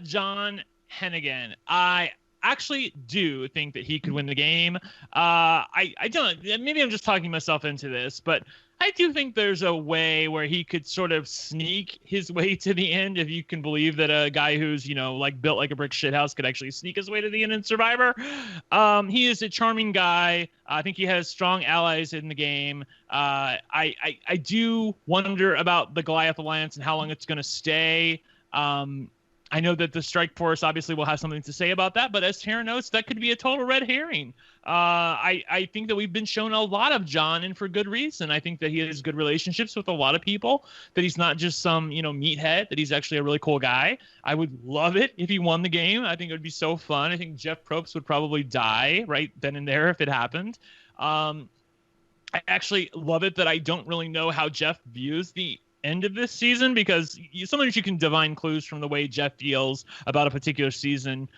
John Hennigan. I actually do think that he could win the game. I don't. Maybe I'm just talking myself into this, but I do think there's a way where he could sort of sneak his way to the end, if you can believe that a guy who's, like built like a brick shithouse could actually sneak his way to the end in Survivor. He is a charming guy. I think he has strong allies in the game. I do wonder about the Goliath Alliance and how long it's going to stay. I know that the Strike Force obviously will have something to say about that, but as Tara notes, that could be a total red herring. I think that we've been shown a lot of John, and for good reason. I think that he has good relationships with a lot of people, that he's not just some, meathead, that he's actually a really cool guy. I would love it if he won the game. I think it would be so fun. I think Jeff Probst would probably die right then and there if it happened. I actually love it that I don't really know how Jeff views the end of this season, because sometimes you can divine clues from the way Jeff feels about a particular season,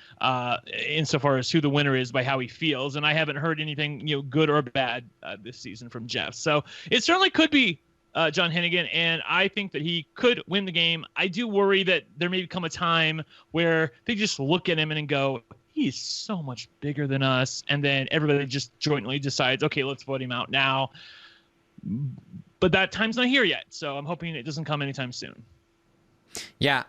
insofar as who the winner is by how he feels. And I haven't heard anything, good or bad this season from Jeff. So it certainly could be John Hennigan, and I think that he could win the game. I do worry that there may come a time where they just look at him and go, he's so much bigger than us. And then everybody just jointly decides, okay, let's vote him out now. But that time's not here yet, so I'm hoping it doesn't come anytime soon. Yeah,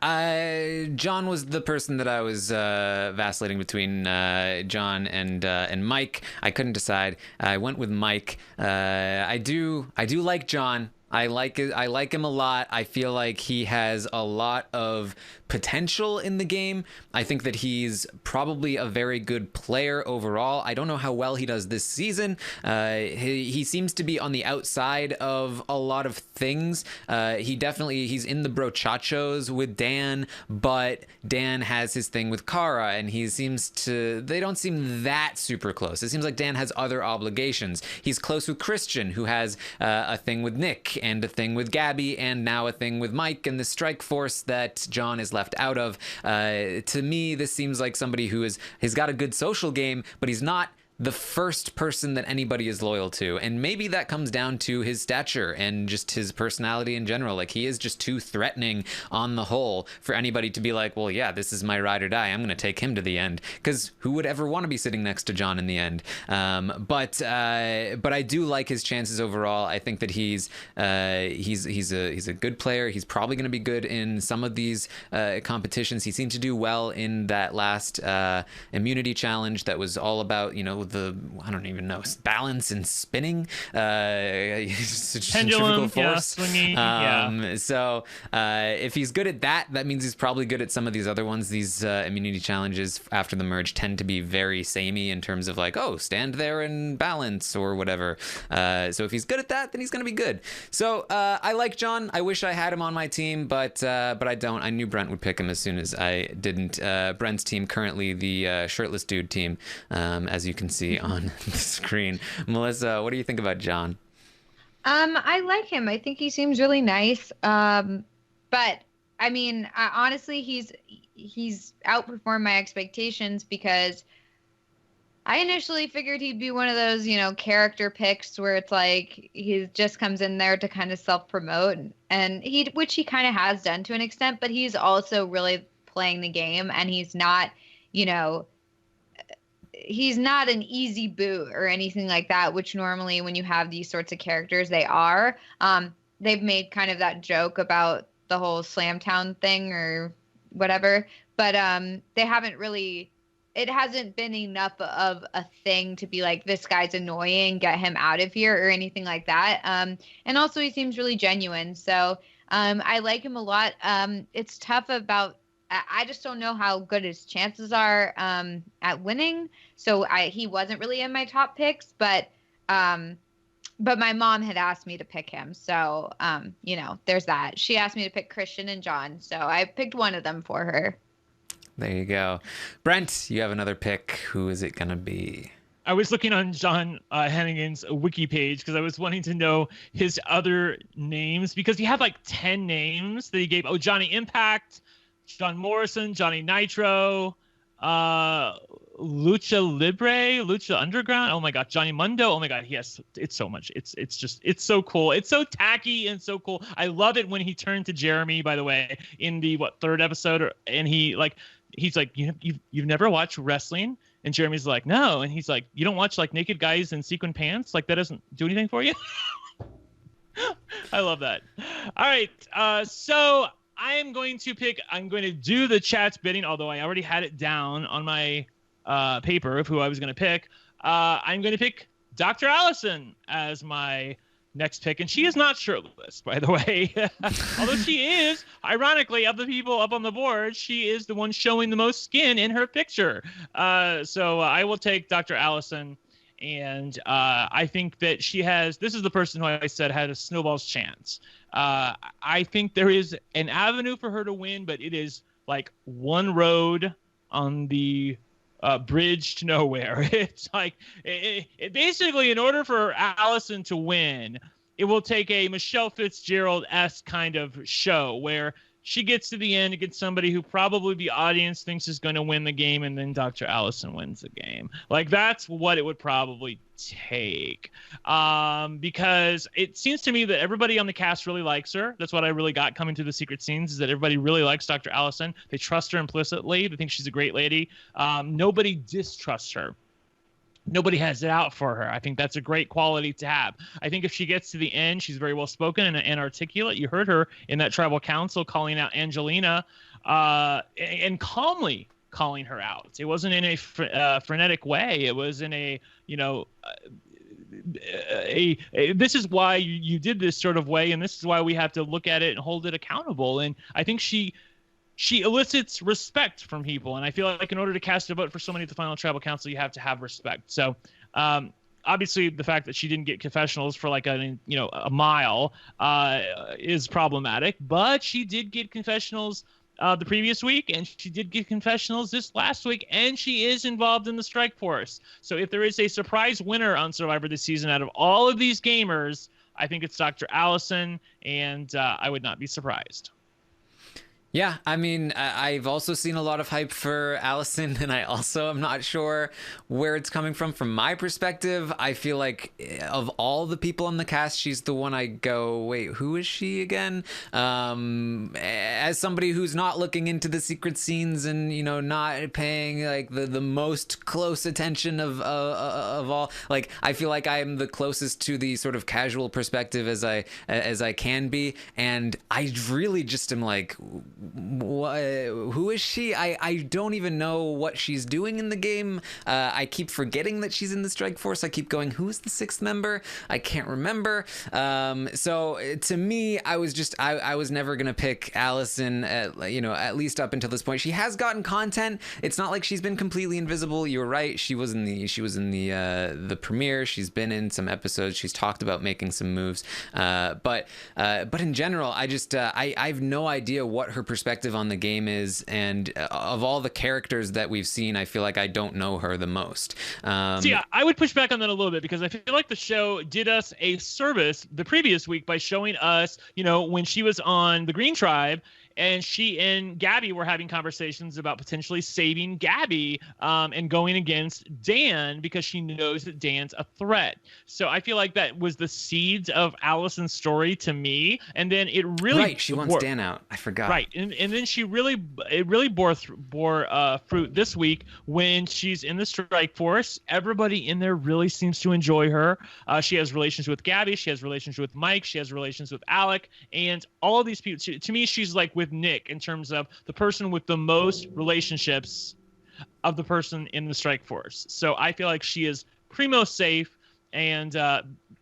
John was the person that I was vacillating between John and Mike. I couldn't decide. I went with Mike. I do like John. I like him a lot. I feel like he has a lot of potential in the game. I think that he's probably a very good player overall. I don't know how well he does this season. He seems to be on the outside of a lot of things. He's in the brochachos with Dan, but Dan has his thing with Kara, and they don't seem that super close. It seems like Dan has other obligations. He's close with Christian, who has a thing with Nick, and a thing with Gabby, and now a thing with Mike and the Strike Force that John is left out of. To me, this seems like somebody who has got a good social game, but he's not the first person that anybody is loyal to. And maybe that comes down to his stature and just his personality in general. Like, he is just too threatening on the whole for anybody to be like, well, yeah, this is my ride or die. I'm going to take him to the end. Because who would ever want to be sitting next to John in the end? But I do like his chances overall. I think that he's a good player. He's probably going to be good in some of these competitions. He seemed to do well in that last immunity challenge that was all about, I don't even know, balance and spinning, pendulum force. Swinging, So if he's good at that means he's probably good at some of these other ones. These immunity challenges after the merge tend to be very samey in terms of like, oh, stand there and balance or whatever. So if he's good at that, then he's going to be good. So I like John. I wish I had him on my team, but I don't. I knew Brent would pick him as soon as I didn't. Brent's team currently the shirtless dude team, as you can see on the screen. Melissa, what do you think about John? I like him. I think he seems really nice. But I mean, honestly, he's outperformed my expectations, because I initially figured he'd be one of those, character picks where it's like he just comes in there to kind of self-promote, and which he kind of has done to an extent, but he's also really playing the game, and he's not, he's not an easy boot or anything like that, which normally when you have these sorts of characters, they are. They've made kind of that joke about the whole Slamtown thing or whatever, but they haven't really, it hasn't been enough of a thing to be like, this guy's annoying, get him out of here or anything like that. And also he seems really genuine. So I like him a lot. It's tough about, I just don't know how good his chances are at winning. So he wasn't really in my top picks, but my mom had asked me to pick him. So, there's that. She asked me to pick Christian and John. So I picked one of them for her. There you go. Brent, you have another pick. Who is it going to be? I was looking on John Hennigan's wiki page because I was wanting to know his other names, because he had like 10 names that he gave. Oh, Johnny Impact, John Morrison, Johnny Nitro, Lucha Libre, Lucha Underground. Oh my God, Johnny Mundo. Oh my God, yes, it's so much. It's so cool. It's so tacky and so cool. I love it when he turned to Jeremy, by the way, in the third episode, and he like he's like, you've never watched wrestling? And Jeremy's like, no. And he's like, you don't watch like naked guys in sequin pants? Like that doesn't do anything for you? I love that. All right. So I'm going to do the chat's bidding, although I already had it down on my paper of who I was going to pick. I'm going to pick Dr. Alison as my next pick, and she is not shirtless, by the way. Although she is, ironically, of the people up on the board, she is the one showing the most skin in her picture. So I will take Dr. Alison, and I think that this is the person who I said had a snowball's chance. I think there is an avenue for her to win, but it is like one road on the bridge to nowhere. It's like it basically, in order for Alison to win, it will take a Michelle Fitzgerald-esque kind of show where she gets to the end against somebody who probably the audience thinks is going to win the game, and then Dr. Alison wins the game. Like, that's what it would probably take. Because it seems to me that everybody on the cast really likes her. That's what I really got coming to the secret scenes, is that everybody really likes Dr. Alison. They trust her implicitly. They think she's a great lady. Nobody distrusts her. Nobody has it out for her. I think that's a great quality to have. I think if she gets to the end, she's very well spoken and articulate. You heard her in that tribal council calling out Angelina and calmly calling her out. It wasn't in a frenetic way. It was in a, this is why you did this sort of way, and this is why we have to look at it and hold it accountable. And I think she elicits respect from people, and I feel like in order to cast a vote for somebody at the final tribal council, you have to have respect. So obviously the fact that she didn't get confessionals for like a mile is problematic, but she did get confessionals the previous week, and she did get confessionals this last week, and she is involved in the strike force. So if there is a surprise winner on Survivor this season out of all of these gamers, I think it's Dr. Alison, and I would not be surprised. Yeah, I mean, I've also seen a lot of hype for Alison, and I also am not sure where it's coming from. From my perspective, I feel like of all the people on the cast, she's the one I go, wait, who is she again? As somebody who's not looking into the secret scenes and, not paying like the most close attention of all, like, I feel like I'm the closest to the sort of casual perspective as I can be, and I really just am like, who is she? I don't even know what she's doing in the game. I keep forgetting that she's in the strike force. I keep going, who's the sixth member? I can't remember. So to me, I was never gonna pick Alison at least up until this point. She has gotten content. It's not like she's been completely invisible. You're right, she was in the premiere. She's been in some episodes. She's talked about making some moves, but in general, I have no idea what her perspective on the game is, and of all the characters that we've seen, I feel like I don't know her the most. See, I would push back on that a little bit, because I feel like the show did us a service the previous week by showing us, when she was on the Green Tribe, and she and Gabby were having conversations about potentially saving Gabby and going against Dan, because she knows that Dan's a threat. So I feel like that was the seeds of Alison's story to me. And then it really... Right, she wants Dan out. I forgot. Right. And then it really bore fruit this week when she's in the strike force. Everybody in there really seems to enjoy her. She has relations with Gabby. She has relations with Mike. She has relations with Alec. And all of these people, to me, she's like with Nick in terms of the person with the most relationships of the person in the strike force. So I feel like she is primo safe, and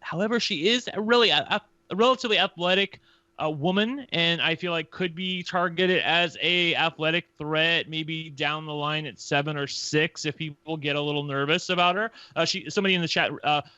however, she is a relatively athletic woman, and I feel like could be targeted as a athletic threat maybe down the line at 7 or 6 if people get a little nervous about her. Somebody in the chat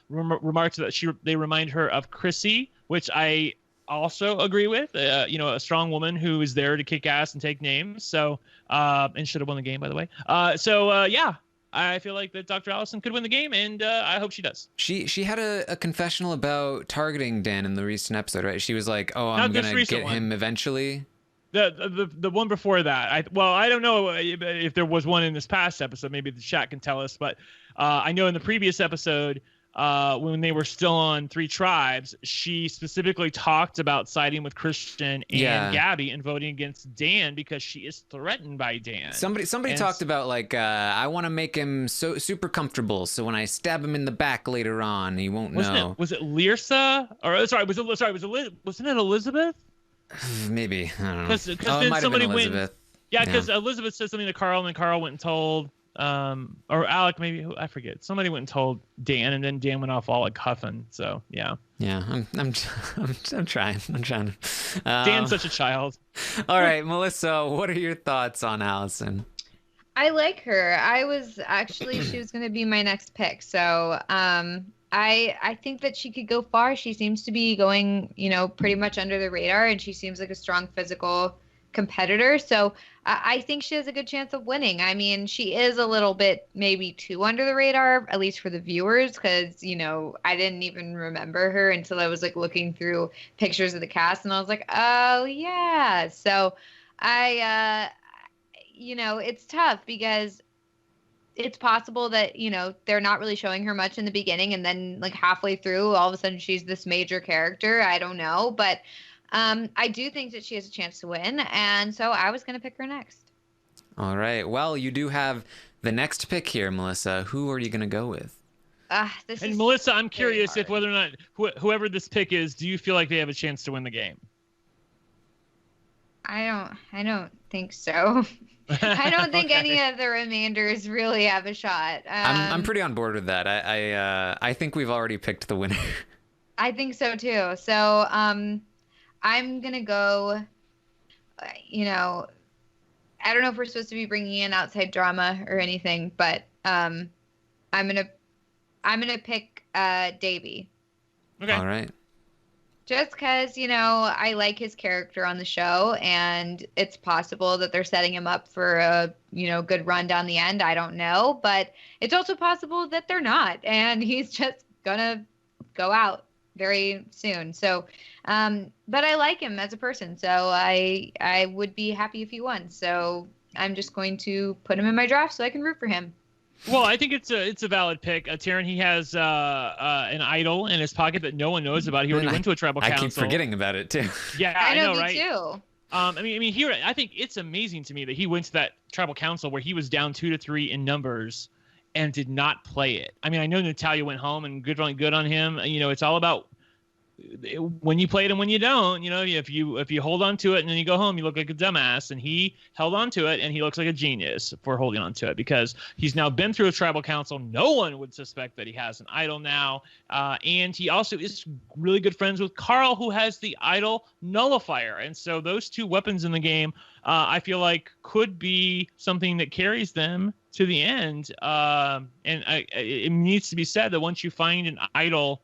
remarked that they remind her of Chrissy, which I also agree with. A strong woman who is there to kick ass and take names. So, and should have won the game, by the way. Yeah, I feel like that Dr. Alison could win the game, and I hope she does. She had a confessional about targeting Dan in the recent episode, right? She was like, "Oh, I'm gonna get him eventually." The one before that, I don't know if there was one in this past episode. Maybe the chat can tell us, but I know in the previous episode, when they were still on Three Tribes, she specifically talked about siding with Christian and Gabby and voting against Dan because she is threatened by Dan. Somebody talked about like I want to make him so super comfortable, so when I stab him in the back later on, he won't know. Was it Lyrsa? Or sorry, wasn't it Elizabeth? Maybe, I don't know. Because then somebody went. Yeah, because Yeah. Elizabeth said something to Carl, and then Carl went and told, or Alec, maybe, I forget. Somebody went and told Dan, and then Dan went off all like huffing. So yeah. Yeah, I'm trying. Dan's such a child. All right, Melissa, what are your thoughts on Alison? I like her. She was going to be my next pick. So I think that she could go far. She seems to be going, pretty much under the radar, and she seems like a strong physical competitor. So I think she has a good chance of winning. I mean, she is a little bit maybe too under the radar, at least for the viewers, because, I didn't even remember her until I was like looking through pictures of the cast, and I was like, oh yeah. So it's tough because it's possible that, they're not really showing her much in the beginning, and then like halfway through, all of a sudden she's this major character. I don't know, but I do think that she has a chance to win, and so I was going to pick her next. All right. Well, you do have the next pick here, Melissa. Who are you going to go with? Melissa, I'm curious if whether or not whoever this pick is, do you feel like they have a chance to win the game? I don't think so. I don't think any of the remainders really have a shot. I'm pretty on board with that. I think we've already picked the winner. I think so too. So I'm going to go, I don't know if we're supposed to be bringing in outside drama or anything, but I'm going to pick Davie. Okay. All right. Just because, I like his character on the show, and it's possible that they're setting him up for a, good run down the end. I don't know, but it's also possible that they're not, and he's just going to go out very soon. So, but I like him as a person, so I would be happy if he won. So I'm just going to put him in my draft so I can root for him. Well, I think it's a valid pick. Taryn, he has an idol in his pocket that no one knows about. He already went to a tribal council. I keep forgetting about it too. Yeah, I know, right? Me too. I mean, here I think it's amazing to me that he went to that tribal council where he was down 2-3 in numbers and did not play it. I mean, I know Natalia went home and good on him. It's all about when you play it and when you don't. If you hold on to it and then you go home, you look like a dumbass. And he held on to it, and he looks like a genius for holding on to it because he's now been through a tribal council. No one would suspect that he has an idol now, and he also is really good friends with Carl, who has the idol nullifier. And so those two weapons in the game, I feel like, could be something that carries them to the end. It needs to be said that once you find an idol,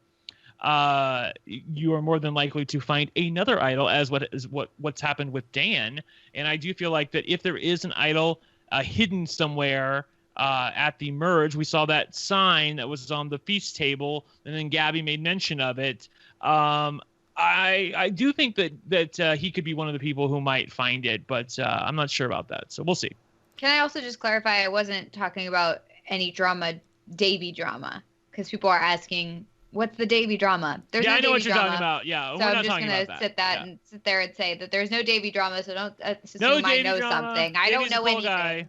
you are more than likely to find another idol, as what's happened with Dan. And I do feel like that if there is an idol hidden somewhere at the merge, we saw that sign that was on the feast table, and then Gabby made mention of it. I do think that he could be one of the people who might find it, but I'm not sure about that. So we'll see. Can I also just clarify? I wasn't talking about any Davie drama, because people are asking, what's the Davie drama? There's no I know Davie what you're drama. talking about. Yeah, so we're I'm not just talking gonna about that. sit there and say that there's no Davie drama. So don't No assume I Davie know drama. something. I don't Davie's know a cool anything. guy.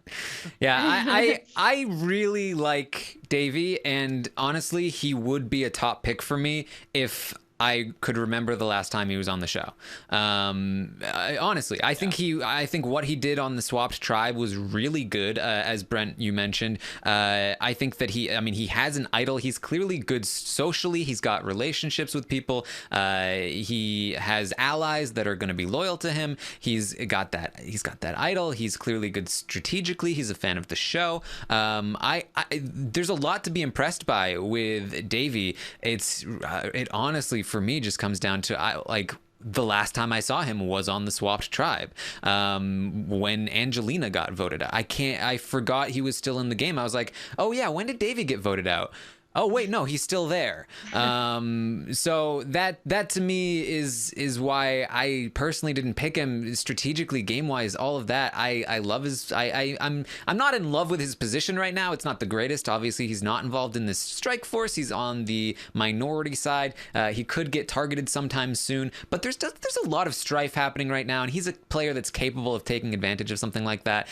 Yeah, I really like Davie, and honestly, he would be a top pick for me if I could remember the last time he was on the show. Honestly, I think what he did on the swapped tribe was really good. As Brent, you mentioned, I think that he has an idol. He's clearly good socially. He's got relationships with people. He has allies that are going to be loyal to him. He's got that idol. He's clearly good strategically. He's a fan of the show. There's a lot to be impressed by with Davie. It honestly, for me, just comes down to the last time I saw him was on the swapped tribe, when Angelina got voted out. I forgot he was still in the game. I was like, oh yeah, when did Davie get voted out? Oh wait, no, he's still there. So that to me is why I personally didn't pick him strategically, game wise, all of that. I love his. I'm not in love with his position right now. It's not the greatest. Obviously, he's not involved in this strike force. He's on the minority side. He could get targeted sometime soon, but there's a lot of strife happening right now, and he's a player that's capable of taking advantage of something like that.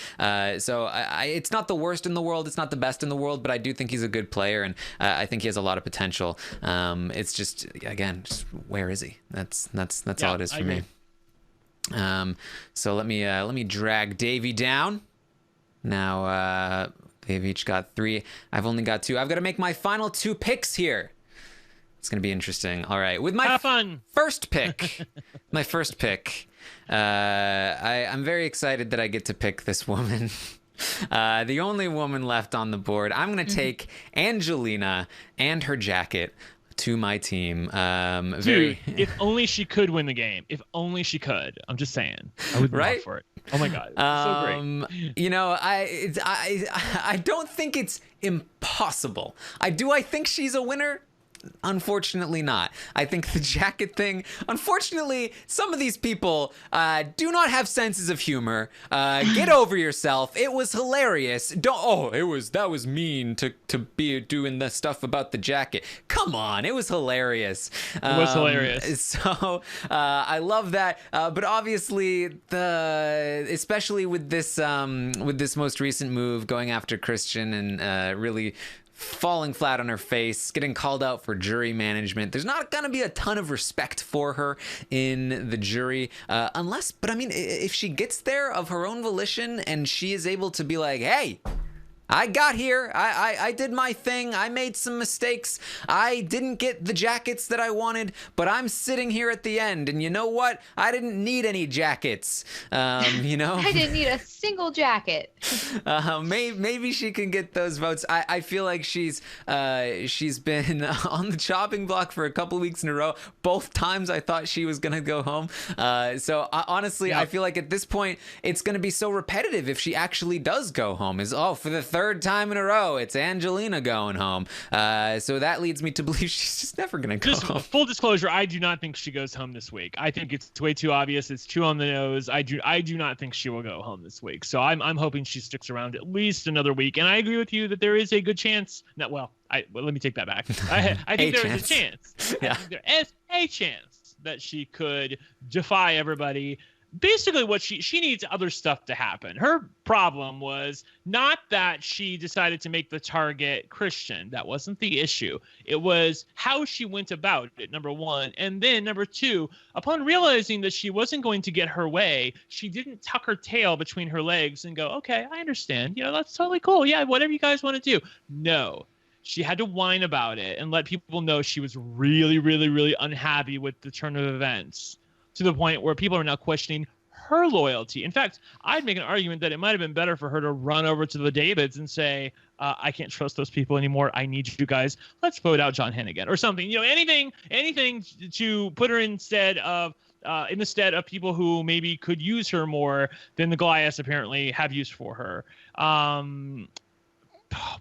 So it's not the worst in the world. It's not the best in the world, but I do think he's a good player, and I think he has a lot of potential. It's just, again, where is he? That's all it is for me. So let me drag Davie down. Now they've each got 3. I've only got 2. I've got to make my final 2 picks here. It's gonna be interesting. All right, with my first pick, I'm very excited that I get to pick this woman. The only woman left on the board. I'm going to take Angelina and her jacket to my team. Dude, if only she could win the game. If only she could. I'm just saying. I would be for it. Oh my God. So great. You know, I don't think it's impossible. I think she's a winner. Unfortunately not. I think the jacket thing, unfortunately, some of these people do not have senses of humor. Get over yourself. It was hilarious. That was mean to be doing the stuff about the jacket. Come on, it was hilarious. It was hilarious. So I love that. But obviously, especially with this most recent move going after Christian and really falling flat on her face, getting called out for jury management. There's not going to be a ton of respect for her in the jury, but I mean, if she gets there of her own volition and she is able to be like, hey, I got here. I did my thing. I made some mistakes. I didn't get the jackets that I wanted, but I'm sitting here at the end. And you know what? I didn't need any jackets. You know? I didn't need a single jacket. Maybe she can get those votes. I feel like she's been on the chopping block for a couple of weeks in a row. Both times I thought she was going to go home. So honestly, I feel like at this point, it's going to be so repetitive if she actually does go home. For the third time in a row, it's Angelina going home. So that leads me to believe she's just never going to go home. Full disclosure, I do not think she goes home this week. I think it's way too obvious. It's too on the nose. I do not think she will go home this week. So I'm hoping she sticks around at least another week. And I agree with you that there is a good chance. Let me take that back. I think there is a chance. Yeah. I think there is a chance that she could defy everybody. Basically, what she needs other stuff to happen. Her problem was not that she decided to make the target Christian. That wasn't the issue. It was how she went about it, number one. And then number two, upon realizing that she wasn't going to get her way, she didn't tuck her tail between her legs and go, okay, I understand. That's totally cool. Yeah, whatever you guys want to do. No. She had to whine about it and let people know she was really, really, really unhappy with the turn of events, to the point where people are now questioning her loyalty. In fact, I'd make an argument that it might have been better for her to run over to the Davids and say, I can't trust those people anymore. I need you guys. Let's vote out John Hennigan or something. Anything to put her in the stead of people who maybe could use her more than the Goliaths apparently have use for her.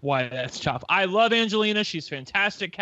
Why, that's tough. I love Angelina. She's fantastic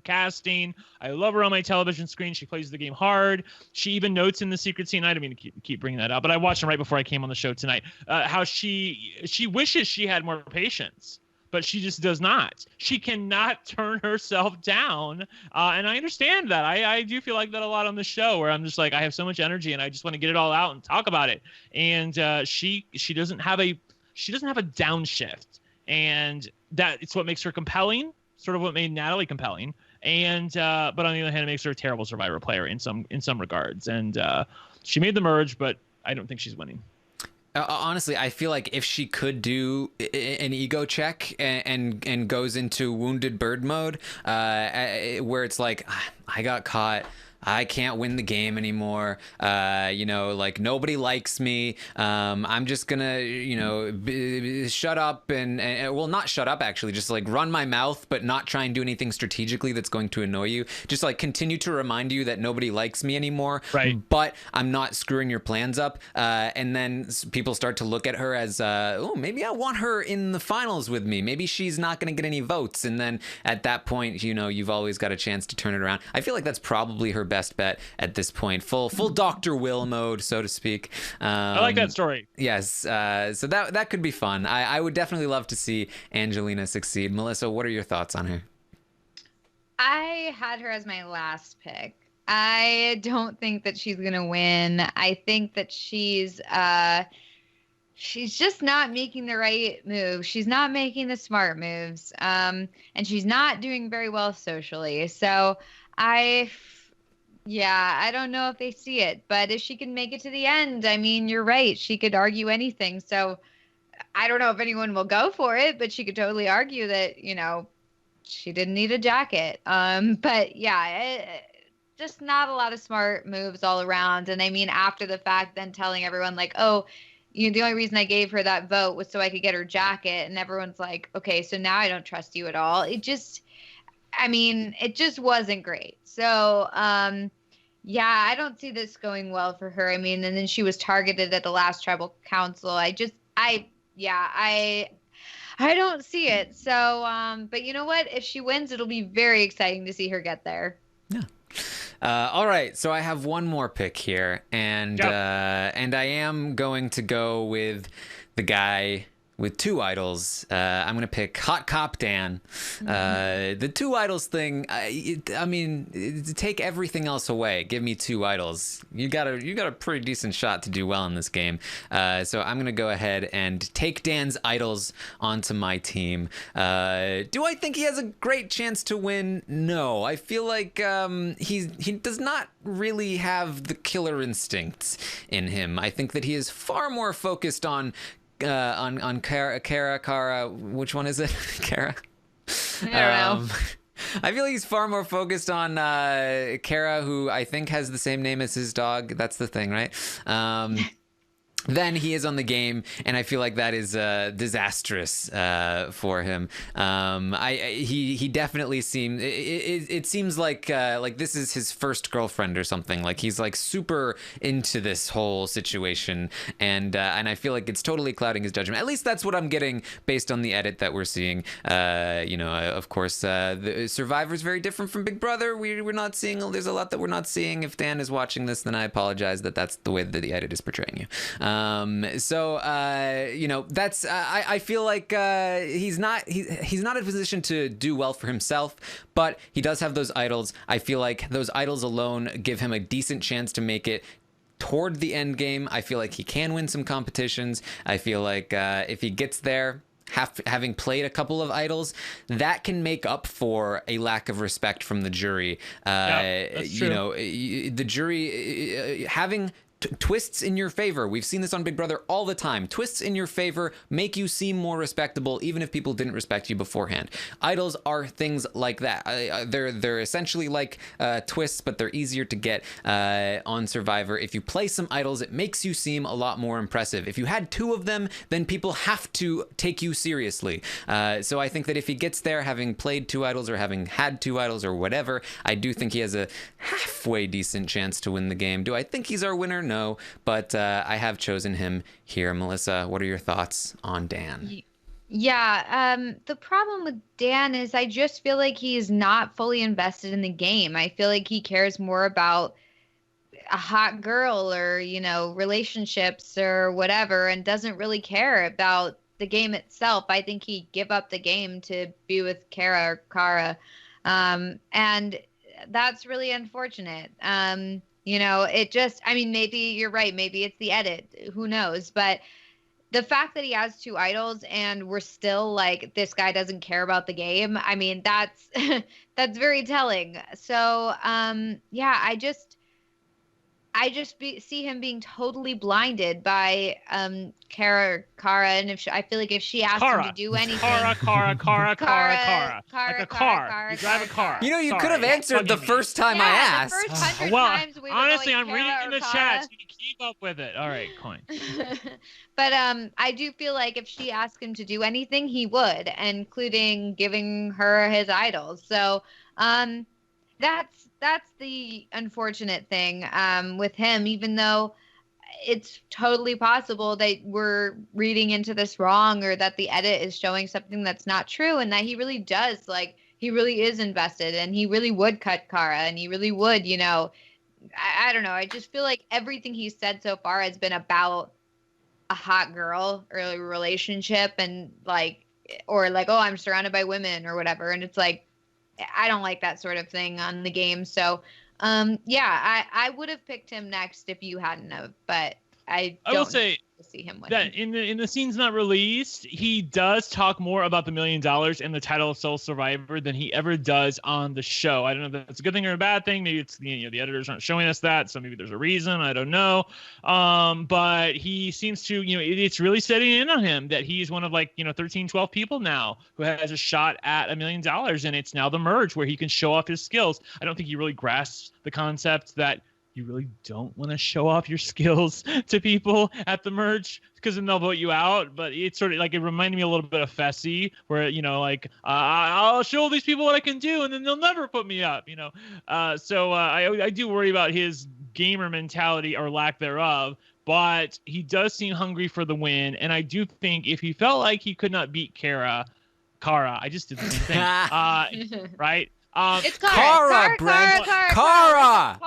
casting. I love her on my television screen. She plays the game hard. She even notes in the secret scene, I don't mean to keep bringing that up, but I watched them right before I came on the show tonight, how she wishes she had more patience, but she just does not. She cannot turn herself down, and I understand that. I do feel like that a lot on the show, where I'm just like, I have so much energy and I just want to get it all out and talk about it, and she doesn't have a downshift, and that it's what makes her compelling, sort of what made Natalie compelling. And but on the other hand, it makes her a terrible Survivor player in some regards. And she made the merge, but I don't think she's winning. Honestly, I feel like if she could do an ego check and goes into wounded bird mode, where it's like, I got caught. I can't win the game anymore. Like nobody likes me. I'm just gonna, shut up and well, not shut up actually, just like run my mouth, but not try and do anything strategically that's going to annoy you. Just like continue to remind you that nobody likes me anymore. Right. But I'm not screwing your plans up. And then people start to look at her as, maybe I want her in the finals with me. Maybe she's not going to get any votes. And then at that point, you've always got a chance to turn it around. I feel like that's probably her best bet at this point. Full Dr. Will mode, so to speak. I like that story. Yes. So that could be fun. I would definitely love to see Angelina succeed. Melissa, what are your thoughts on her? I had her as my last pick. I don't think that she's going to win. I think that she's just not making the right move. She's not making the smart moves. And she's not doing very well socially. So I don't know if they see it, but if she can make it to the end, I mean, you're right. She could argue anything. So I don't know if anyone will go for it, but she could totally argue that, she didn't need a jacket. But yeah, just not a lot of smart moves all around. And I mean, after the fact, then telling everyone like, oh, the only reason I gave her that vote was so I could get her jacket. And everyone's like, okay, so now I don't trust you at all. It just wasn't great. So, I don't see this going well for her. I mean, and then she was targeted at the last tribal council. I don't see it. So, but you know what? If she wins, it'll be very exciting to see her get there. Yeah. All right, so I have one more pick here, and I am going to go with the guy with two idols. I'm going to pick Hot Cop Dan. The two idols thing, take everything else away. Give me two idols. You got a pretty decent shot to do well in this game. So I'm going to go ahead and take Dan's idols onto my team. Do I think he has a great chance to win? No. I feel like he does not really have the killer instincts in him. I think that he is far more focused on Kara, which one is it? Kara? I don't know. I feel like he's far more focused on Kara, who I think has the same name as his dog. That's the thing, right? Than he is on the game, and I feel like that is disastrous for him. He definitely seems. It seems like this is his first girlfriend or something. Like he's like super into this whole situation, and I feel like it's totally clouding his judgment. At least that's what I'm getting based on the edit that we're seeing. Of course, the Survivor's very different from Big Brother. We're not seeing. There's a lot that we're not seeing. If Dan is watching this, then I apologize that that's the way that the edit is portraying you. That's I feel like he's not in a position to do well for himself, but he does have those idols. I feel like those idols alone give him a decent chance to make it toward the end game. I feel like he can win some competitions. I feel like if he gets there, having played a couple of idols, that can make up for a lack of respect from the jury. That's true. The jury having twists in your favor. We've seen this on Big Brother all the time. Twists in your favor make you seem more respectable, even if people didn't respect you beforehand. Idols are things like that. They're essentially like twists, but they're easier to get on Survivor. If you play some idols, it makes you seem a lot more impressive. If you had two of them, then people have to take you seriously. So I think that if he gets there, having played two idols or having had two idols or whatever, I do think he has a halfway decent chance to win the game. Do I think he's our winner? No, but I have chosen him here. Melissa, what are your thoughts on Dan? Yeah, the problem with Dan is I just feel like he's not fully invested in the game. I feel like he cares more about a hot girl or, relationships or whatever, and doesn't really care about the game itself. I think he'd give up the game to be with Kara or Kara. And that's really unfortunate. Maybe you're right. Maybe it's the edit. Who knows? But the fact that he has two idols and we're still like, this guy doesn't care about the game. I mean, that's, that's very telling. So, I just see him being totally blinded by Kara, and I feel like if she asked him to do anything, Kara, like a car. You drive a car. You know, you could have answered the first time I asked. The first 100 times we honestly, were I'm reading in the chat, so you keep up with it. All right, Coin. But I do feel like if she asked him to do anything, he would, including giving her his idols. So that's the unfortunate thing with him, even though it's totally possible that we're reading into this wrong, or that the edit is showing something that's not true, and that he really does, like, he really is invested, and he really would cut Kara, and he really would, you know, I don't know. I just feel like everything he's said so far has been about a hot girl or a relationship, and like, or like, oh, I'm surrounded by women or whatever. And it's like, I don't like that sort of thing on the game. So, yeah, I would have picked him next if you hadn't have, but I will say see him that in the scenes not released, he does talk more about the $1 million and the title of Sole Survivor than he ever does on the show. I don't know if that's a good thing or a bad thing. Maybe it's, you know, the editors aren't showing us that, so maybe there's a reason. I don't know. But he seems to, you know, it's really setting in on him that he's one of, like, you know, 13, 12 people now who has a shot at $1 million, and it's now the merge where he can show off his skills. I don't think he really grasps the concept that you really don't want to show off your skills to people at the merge, because then they'll vote you out. But it's sort of like, it reminded me a little bit of Fessy, where, you know, like, I'll show these people what I can do, and then they'll never put me up, you know. So I do worry about his gamer mentality, or lack thereof. But he does seem hungry for the win, and I do think if he felt like he could not beat Kara, I just did the same thing, right? It's Kara, Brent. Kara.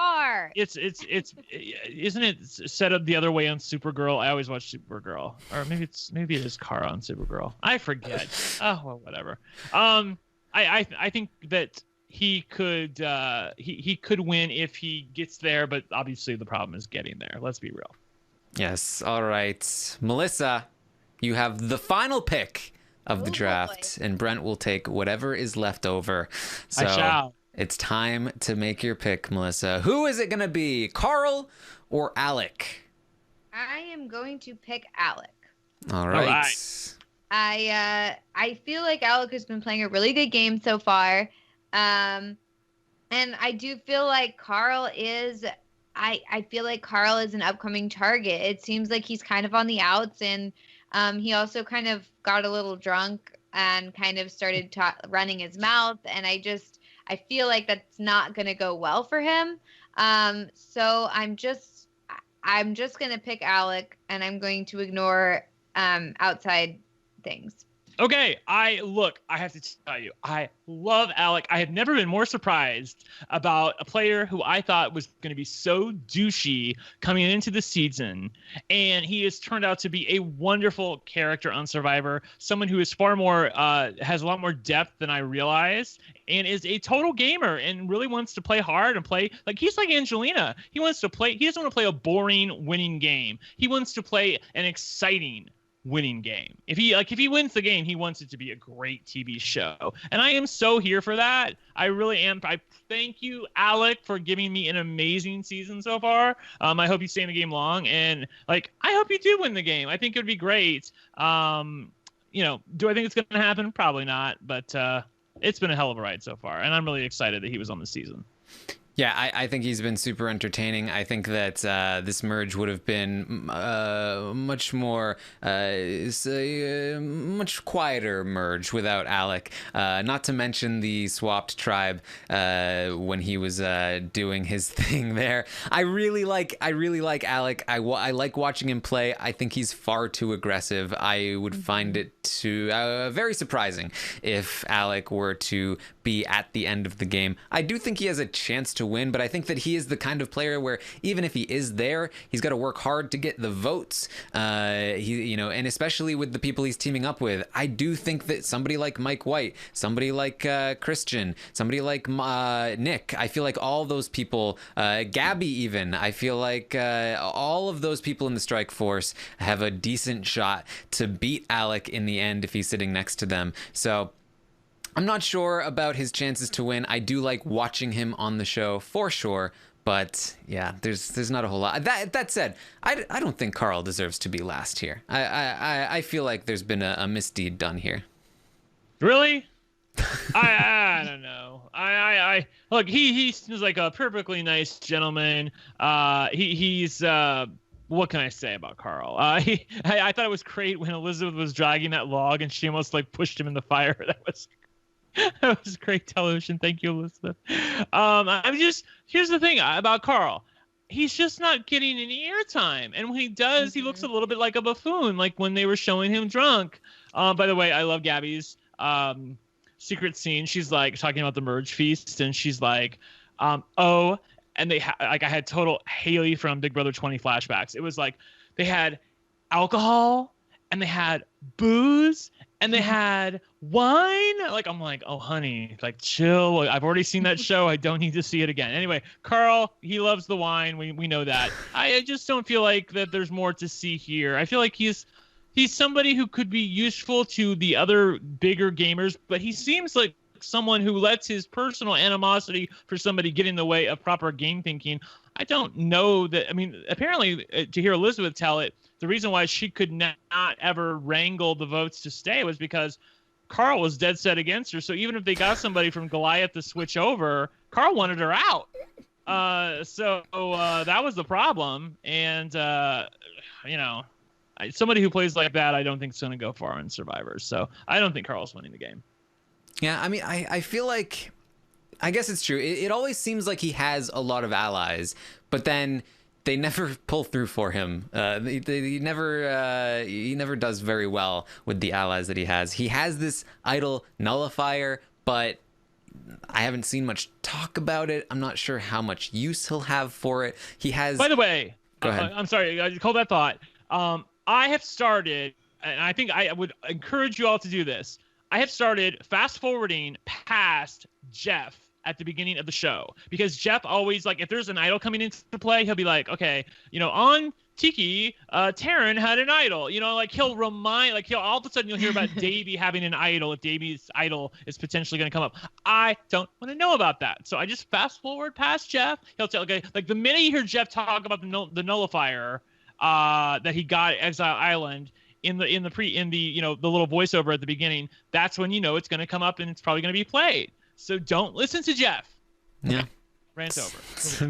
It's isn't it set up the other way on Supergirl? I always watch Supergirl, or maybe it is Kara on Supergirl. I forget. Oh, well, whatever. I think that he could win if he gets there, but obviously the problem is getting there. Let's be real. Yes. All right, Melissa, you have the final pick of the draft, and Brent will take whatever is left over. So I shall. It's time to make your pick, Melissa. Who is it going to be, Carl or Alec? I am going to pick Alec. All right. I feel like Alec has been playing a really good game so far. And I do feel like Carl is... I feel like Carl is an upcoming target. It seems like he's kind of on the outs, and he also kind of got a little drunk and kind of started running his mouth, and I feel like that's not going to go well for him. So I'm just going to pick Alec, and I'm going to ignore outside things. Okay, I have to tell you, I love Alec. I have never been more surprised about a player who I thought was going to be so douchey coming into the season, and he has turned out to be a wonderful character on Survivor, someone who is far more, has a lot more depth than I realized, and is a total gamer and really wants to play hard and play, like, he's like Angelina. He doesn't want to play a boring winning game. He wants to play an exciting winning game. If he wins the game, he wants it to be a great TV show, and I am so here for that. I really am. I thank you, Alec, for giving me an amazing season so far. I hope you stay in the game long, and I hope you do win the game. I think it would be great. Do I think it's going to happen? Probably not, but it's been a hell of a ride so far, and I'm really excited that he was on the season. Yeah, I think he's been super entertaining. I think that this merge would have been much more, much quieter merge without Alec. Not to mention the swapped tribe when he was doing his thing there. I really like Alec. I like watching him play. I think he's far too aggressive. I would find it very surprising if Alec were to be at the end of the game. I do think he has a chance to win, but I think that he is the kind of player where even if he is there, he's got to work hard to get the votes. And especially with the people he's teaming up with, I do think that somebody like Mike White, somebody like Christian, somebody like Nick, I feel like all those people, Gabby even, I feel like all of those people in the strike force have a decent shot to beat Alec in the end if he's sitting next to them. So I'm not sure about his chances to win. I do like watching him on the show for sure, But yeah, there's not a whole lot. That said, I don't think Carl deserves to be last here. I feel like there's been a misdeed done here. Really? I don't know. I look. He seems like a perfectly nice gentleman. He's what can I say about Carl? I thought it was great when Elizabeth was dragging that log and she almost like pushed him in the fire. That was great television. Thank you, Elizabeth. Here's the thing about Carl. He's just not getting any airtime. And when he does, he looks a little bit like a buffoon, like when they were showing him drunk. By the way, I love Gabby's secret scene. She's like talking about the merge feast, and she's like, and they I had total Haley from Big Brother 20 flashbacks. It was like they had alcohol, and they had booze, and they had wine. Like, I'm like, oh, honey, like, chill. I've already seen that show. I don't need to see it again. Anyway, Carl, he loves the wine. We know that. I just don't feel like that there's more to see here. I feel like he's somebody who could be useful to the other bigger gamers, but he seems like someone who lets his personal animosity for somebody get in the way of proper game thinking. I don't know that. I mean, apparently, to hear Elizabeth tell it, the reason why she could not ever wrangle the votes to stay was because Carl was dead set against her. So even if they got somebody from Goliath to switch over, Carl wanted her out. So that was the problem. And, somebody who plays like that, I don't think is going to go far in Survivor. So I don't think Carl's winning the game. Yeah, I mean, I feel like, I guess it's true. It always seems like he has a lot of allies, but then they never pull through for him. He never does very well with the allies that he has. He has this idol nullifier, but I haven't seen much talk about it. I'm not sure how much use he'll have for it. He has. By the way, go ahead. I'm sorry, I called that thought. I have started, and I think I would encourage you all to do this. I have started fast forwarding past Jeff at the beginning of the show, because Jeff always, like, if there's an idol coming into play, he'll be like, okay, on Tiki, Taryn had an idol, like he'll remind, like he'll all of a sudden you'll hear about Davie having an idol if Davie's idol is potentially going to come up. I don't want to know about that, so I just fast forward past Jeff. He'll tell, okay, like the minute you hear Jeff talk about the nullifier that he got at Exile Island in the little voiceover at the beginning, that's when it's going to come up and it's probably going to be played. So don't listen to Jeff. Yeah. Rant over.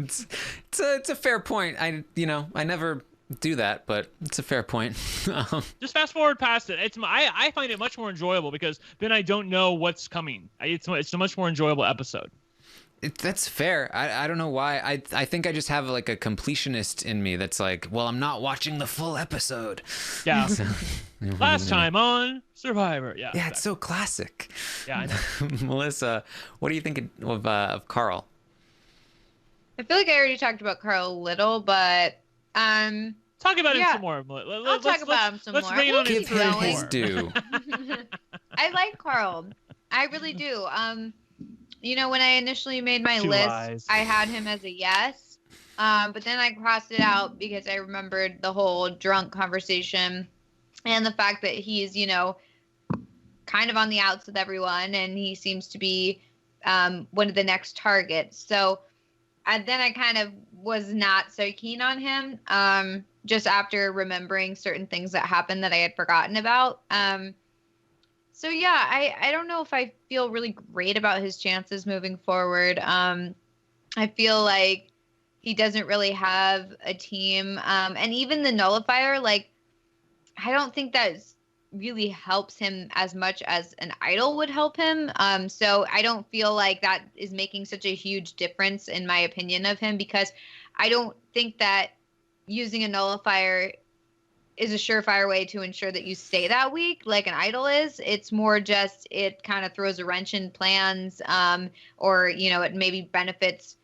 It's a fair point. I never do that, but it's a fair point. Just fast forward past it. I find it much more enjoyable because then I don't know what's coming. It's a much more enjoyable episode. That's fair. I don't know why. I think I just have like a completionist in me that's like, well, I'm not watching the full episode. Yeah. So, last time on Survivor. Yeah. Yeah, it's so classic. Yeah, I know. Melissa, what do you think of Carl? I feel like I already talked about Carl a little, but talk about him some more. I'll talk about him some more. Let's rain on Give him his due. I like Carl. I really do. When I initially made my list, I had him as a yes. But then I crossed it out because I remembered the whole drunk conversation and the fact that he's, kind of on the outs with everyone, and he seems to be one of the next targets. So then I kind of was not so keen on him, just after remembering certain things that happened that I had forgotten about. So yeah, I don't know if I feel really great about his chances moving forward. I feel like he doesn't really have a team. And even the nullifier, like, I don't think that really helps him as much as an idol would help him. So I don't feel like that is making such a huge difference in my opinion of him, because I don't think that using a nullifier is a surefire way to ensure that you stay that week like an idol is. It's more just it kind of throws a wrench in plans, or it maybe benefits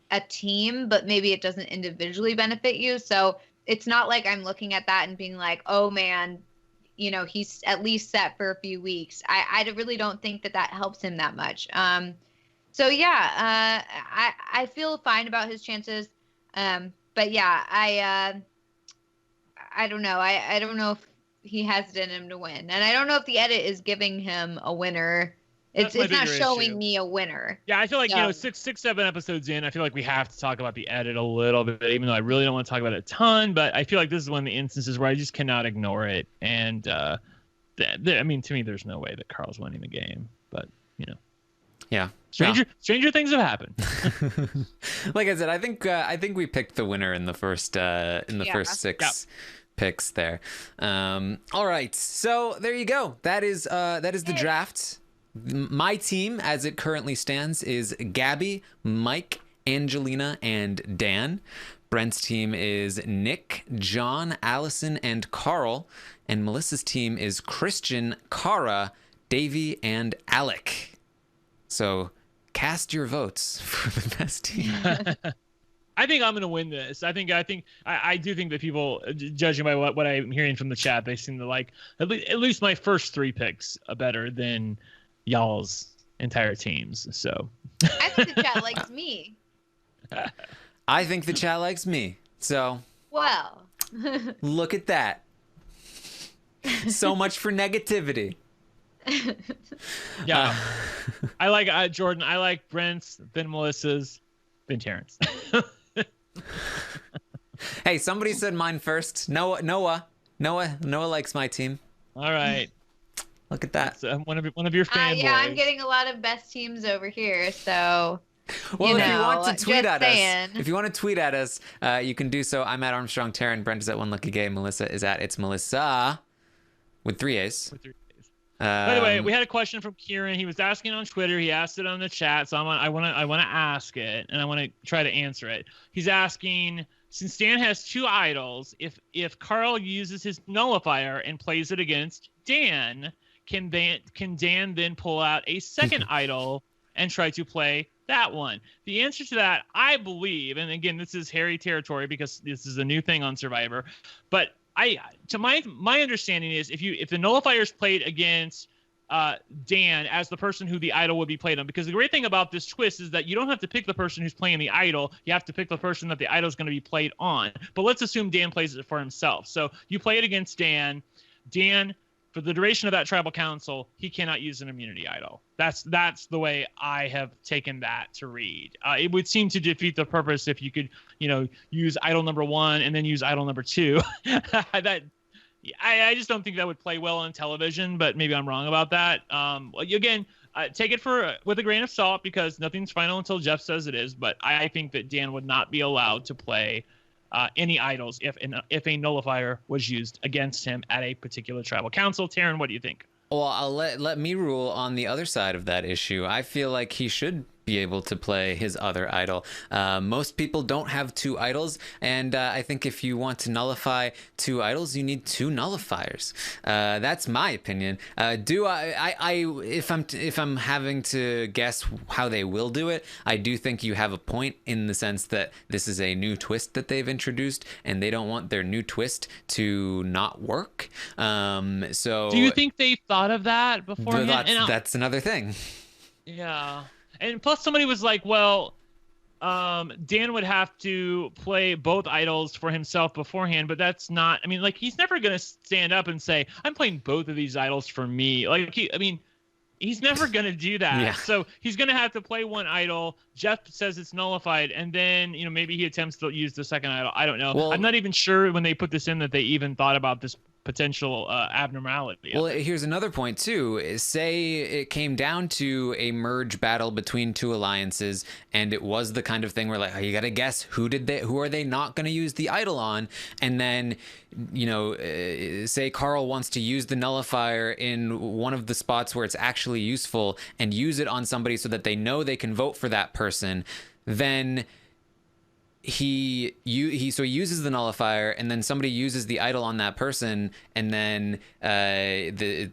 a team, but maybe it doesn't individually benefit you. So it's not like I'm looking at that and being like, oh man, he's at least set for a few weeks. I really don't think that helps him that much. So yeah, I feel fine about his chances. But yeah, I don't know. I don't know if he has it in him to win. And I don't know if the edit is giving him a winner It's my not bigger showing issue. me a winner. Yeah, I feel like, So- six, 7 episodes in, I feel like we have to talk about the edit a little bit, even though I really don't want to talk about it a ton. But I feel like this is one of the instances where I just cannot ignore it. And, I mean, to me, there's no way that Carl's winning the game. But, Yeah. stranger things have happened. Like I said, I think we picked the winner in the first first 6 picks there. All right, so there you go. That is the draft. My team, as it currently stands, is Gabby, Mike, Angelina, and Dan. Brent's team is Nick, John, Alison, and Carl. And Melissa's team is Christian, Cara, Davie, and Alec. So cast your votes for the best team. I think I'm going to win this. I do think that people, judging by what I'm hearing from the chat, they seem to like at least my first 3 picks better than y'all's entire teams. So I think the chat likes me. I think the chat likes me. So Well. look at that. So much for negativity. Yeah. I like Jordan. I like Brent's, then Melissa's, then Terrence. Hey, somebody said mine first. Noah likes my team. All right. Look at that. So one of your fanboys. Yeah, I'm getting a lot of best teams over here, so Well, if you want to just tweet at saying. us, you can do so. I'm at Armstrong Taryn. Brent is at One Lucky Gay. Melissa is at It's Melissa with 3 A's. By the way, we had a question from Kieran. He was asking on Twitter. He asked it on the chat, so I want to ask it, and I want to try to answer it. He's asking, since Dan has 2 idols, if Carl uses his nullifier and plays it against Dan, can Dan then pull out a second idol and try to play that one? The answer to that, I believe, and again, this is hairy territory because this is a new thing on Survivor, but my understanding is if the nullifier is played against Dan as the person who the idol would be played on, because the great thing about this twist is that you don't have to pick the person who's playing the idol. You have to pick the person that the idol is going to be played on. But let's assume Dan plays it for himself. So you play it against Dan. Dan, for the duration of that tribal council, he cannot use an immunity idol. That's the way I have taken that to read. It would seem to defeat the purpose if you could, use idol number 1 and then use idol number 2. I just don't think that would play well on television, but maybe I'm wrong about that. Again, take it with a grain of salt because nothing's final until Jeff says it is. But I think that Dan would not be allowed to play any idols if a nullifier was used against him at a particular tribal council. Taryn, what do you think? Well, I'll let me rule on the other side of that issue. I feel like he should be able to play his other idol. Most people don't have 2 idols, and I think if you want to nullify 2 idols, you need 2 nullifiers. That's my opinion. If I'm having to guess how they will do it, I do think you have a point in the sense that this is a new twist that they've introduced, and they don't want their new twist to not work. So do you think they thought of that beforehand? That's another thing. Yeah. And plus somebody was like, well, Dan would have to play both idols for himself beforehand, but that's not, he's never going to stand up and say, I'm playing both of these idols for me. He's never going to do that. Yeah. So he's going to have to play one idol. Jeff says it's nullified. And then, maybe he attempts to use the second idol. I don't know. Well, I'm not even sure when they put this in that they even thought about this potential abnormality. Well, here's another point too. Say it came down to a merge battle between 2 alliances, and it was the kind of thing where you got to guess who are they not going to use the idol on, and then say Carl wants to use the nullifier in one of the spots where it's actually useful and use it on somebody so that they know they can vote for that person, then he uses the nullifier, and then somebody uses the idol on that person, and then the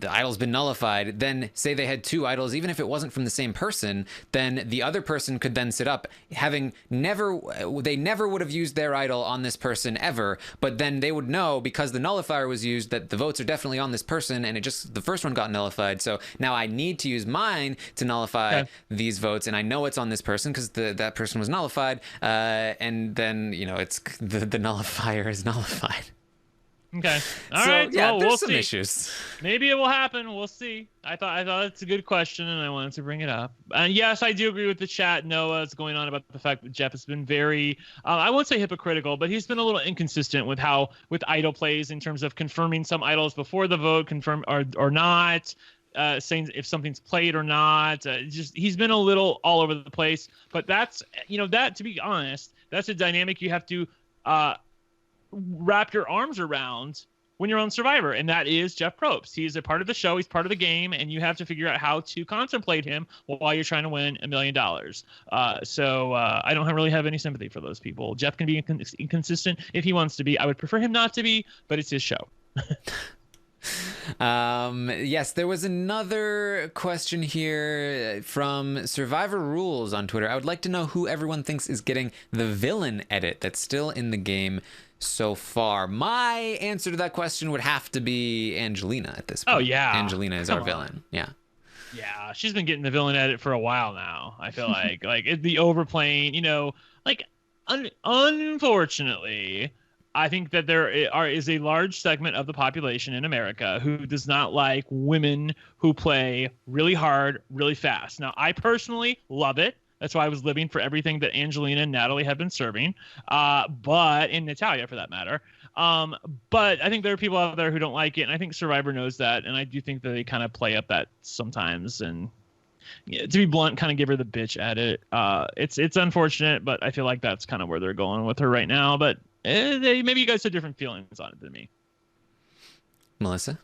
idol's been nullified. Then say they had 2 idols, even if it wasn't from the same person, then the other person could then sit up, they never would have used their idol on this person ever, but then they would know because the nullifier was used that the votes are definitely on this person, and the first one got nullified. So now I need to use mine to nullify these votes, and I know it's on this person because that person was nullified. And then it's the nullifier is nullified. Okay. All So, right. yeah, Well, there's we'll some see. issues. Maybe it will happen. We'll see. I thought it's a good question, and I wanted to bring it up. And yes, I do agree with the chat. Noah's going on about the fact that Jeff has been very, I won't say hypocritical, but he's been a little inconsistent with idol plays in terms of confirming some idols before the vote, confirm or not, saying if something's played or not. He's been a little all over the place. But that's, that, to be honest, that's a dynamic you have to wrap your arms around when you're on Survivor, and that is Jeff Probst. He's a part of the show. He's part of the game, and you have to figure out how to contemplate him while you're trying to win $1 million. So I don't really have any sympathy for those people. Jeff can be inconsistent if he wants to be. I would prefer him not to be, but it's his show. Yes, there was another question here from Survivor Rules on Twitter. I would like to know who everyone thinks is getting the villain edit that's still in the game so far. My answer to that question would have to be Angelina at this point. Oh, yeah. Angelina is our villain. Yeah. Yeah, she's been getting the villain edit for a while now. I feel like the overplaying, unfortunately, I think that there is a large segment of the population in America who does not like women who play really hard, really fast. Now, I personally love it. That's why I was living for everything that Angelina and Natalie have been serving, and Natalia for that matter. But I think there are people out there who don't like it, and I think Survivor knows that, and I do think that they kind of play up that sometimes, and to be blunt, kind of give her the bitch at it. It's unfortunate, but I feel like that's kind of where they're going with her right now. But maybe you guys have different feelings on it than me. Melissa?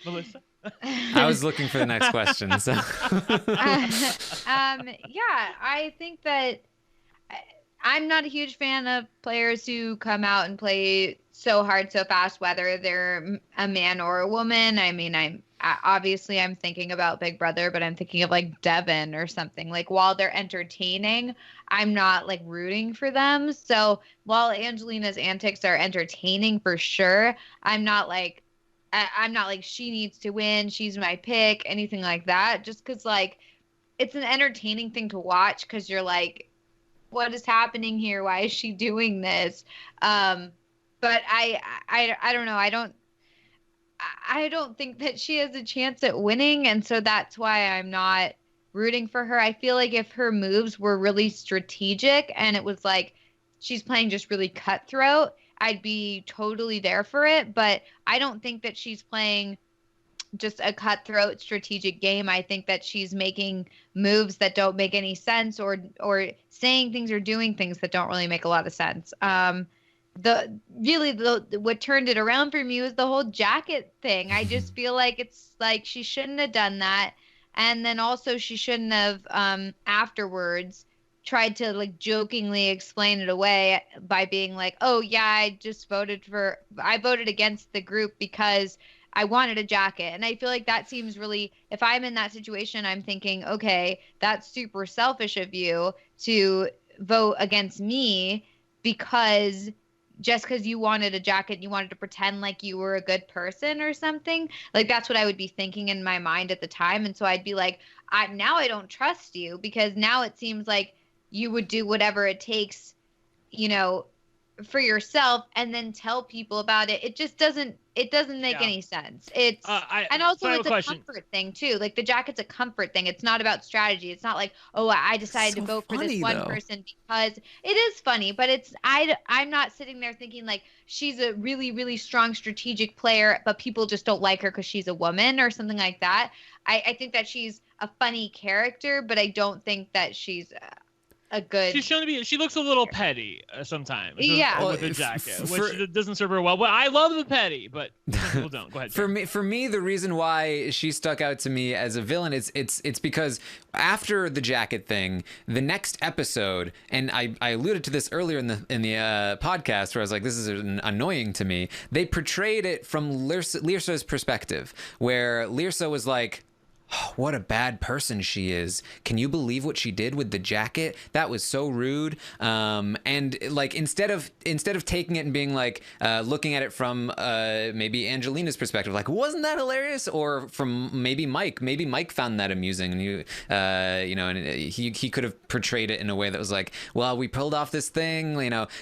Melissa? I was looking for the next question. So. I think that I'm not a huge fan of players who come out and play so hard, so fast, whether they're a man or a woman. I mean, I'm thinking about Big Brother, but I'm thinking of like Devin or something. Like, while they're entertaining, I'm not like rooting for them. So while Angelina's antics are entertaining for sure, I'm not like she needs to win, she's my pick, anything like that. Just because like it's an entertaining thing to watch, because you're like, what is happening here? Why is she doing this? But I don't know. I don't think that she has a chance at winning, and so that's why I'm not rooting for her. I feel like if her moves were really strategic and it was like she's playing just really cutthroat, I'd be totally there for it. But I don't think that she's playing just a cutthroat strategic game. I think that she's making moves that don't make any sense, or saying things or doing things that don't really make a lot of sense. What turned it around for me was the whole jacket thing. I just feel like it's like she shouldn't have done that. And then also she shouldn't have afterwards tried to like jokingly explain it away by being like, oh yeah, I voted against the group because I wanted a jacket. And I feel like that seems really, if I'm in that situation, I'm thinking, okay, that's super selfish of you to vote against me because you wanted a jacket, you wanted to pretend like you were a good person or something. Like, that's what I would be thinking in my mind at the time. And so I'd be like, now I don't trust you, because now it seems like you would do whatever it takes, for yourself, and then tell people about it. It just doesn't make any sense. It's and also it's a comfort thing too. Like, the jacket's a comfort thing. It's not about strategy. It's not like, oh, I decided to vote for this one person because it is funny, but I'm not sitting there thinking like she's a really, really strong strategic player, but people just don't like her because she's a woman or something like that. I think that she's a funny character, but I don't think that she's a good. She's shown to be. She looks a little petty sometimes. Yeah, with the jacket, which doesn't serve her well. But I love the petty, but some people don't. Go ahead. For me, the reason why she stuck out to me as a villain is it's because after the jacket thing, the next episode, and I alluded to this earlier in the podcast where I was like, this is annoying to me. They portrayed it from Lyrsa's perspective, where Lyrsa was like, what a bad person she is. Can you believe what she did with the jacket? That was so rude. And like instead of taking it and being like looking at it from maybe Angelina's perspective, like wasn't that hilarious? Or from maybe Mike found that amusing, and he could have portrayed it in a way that was like, well, we pulled off this thing,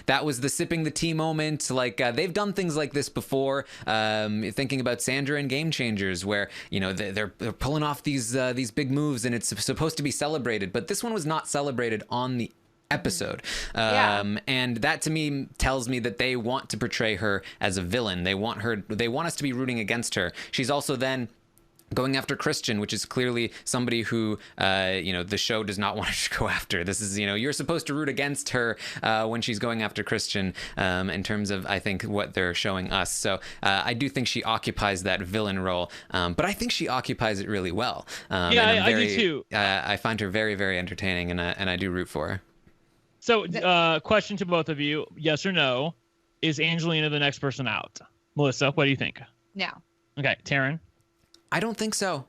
that was the sipping the tea moment. Like they've done things like this before. Thinking about Sandra and Game Changers, where they're pulling off these big moves and it's supposed to be celebrated, but this one was not celebrated on the episode. And that to me tells me that they want to portray her as a villain. They want us to be rooting against her. She's also then going after Christian, which is clearly somebody who the show does not want her to go after. This is you're supposed to root against her when she's going after Christian, in terms of I think what they're showing us. So I do think she occupies that villain role, but I think she occupies it really well. I do too. I find her very, very entertaining, and I do root for her. So question to both of you, yes or no, is Angelina the next person out? Melissa, what do you think? No. Okay, Taryn? I don't think so.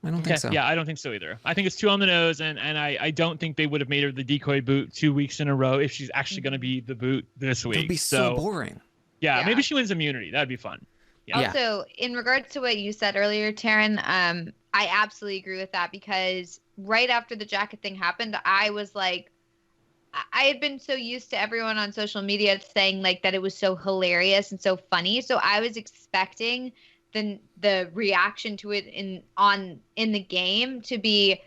I don't think so. Yeah, I don't think so either. I think it's too on the nose, and I don't think they would have made her the decoy boot 2 weeks in a row if she's actually going to be the boot this week. It'd be so boring. Yeah, maybe she wins immunity. That'd be fun. Yeah. Also, in regards to what you said earlier, Taryn, I absolutely agree with that, because right after the jacket thing happened, I was like, I had been so used to everyone on social media saying like that it was so hilarious and so funny. So I was expecting the reaction to it in the game to be,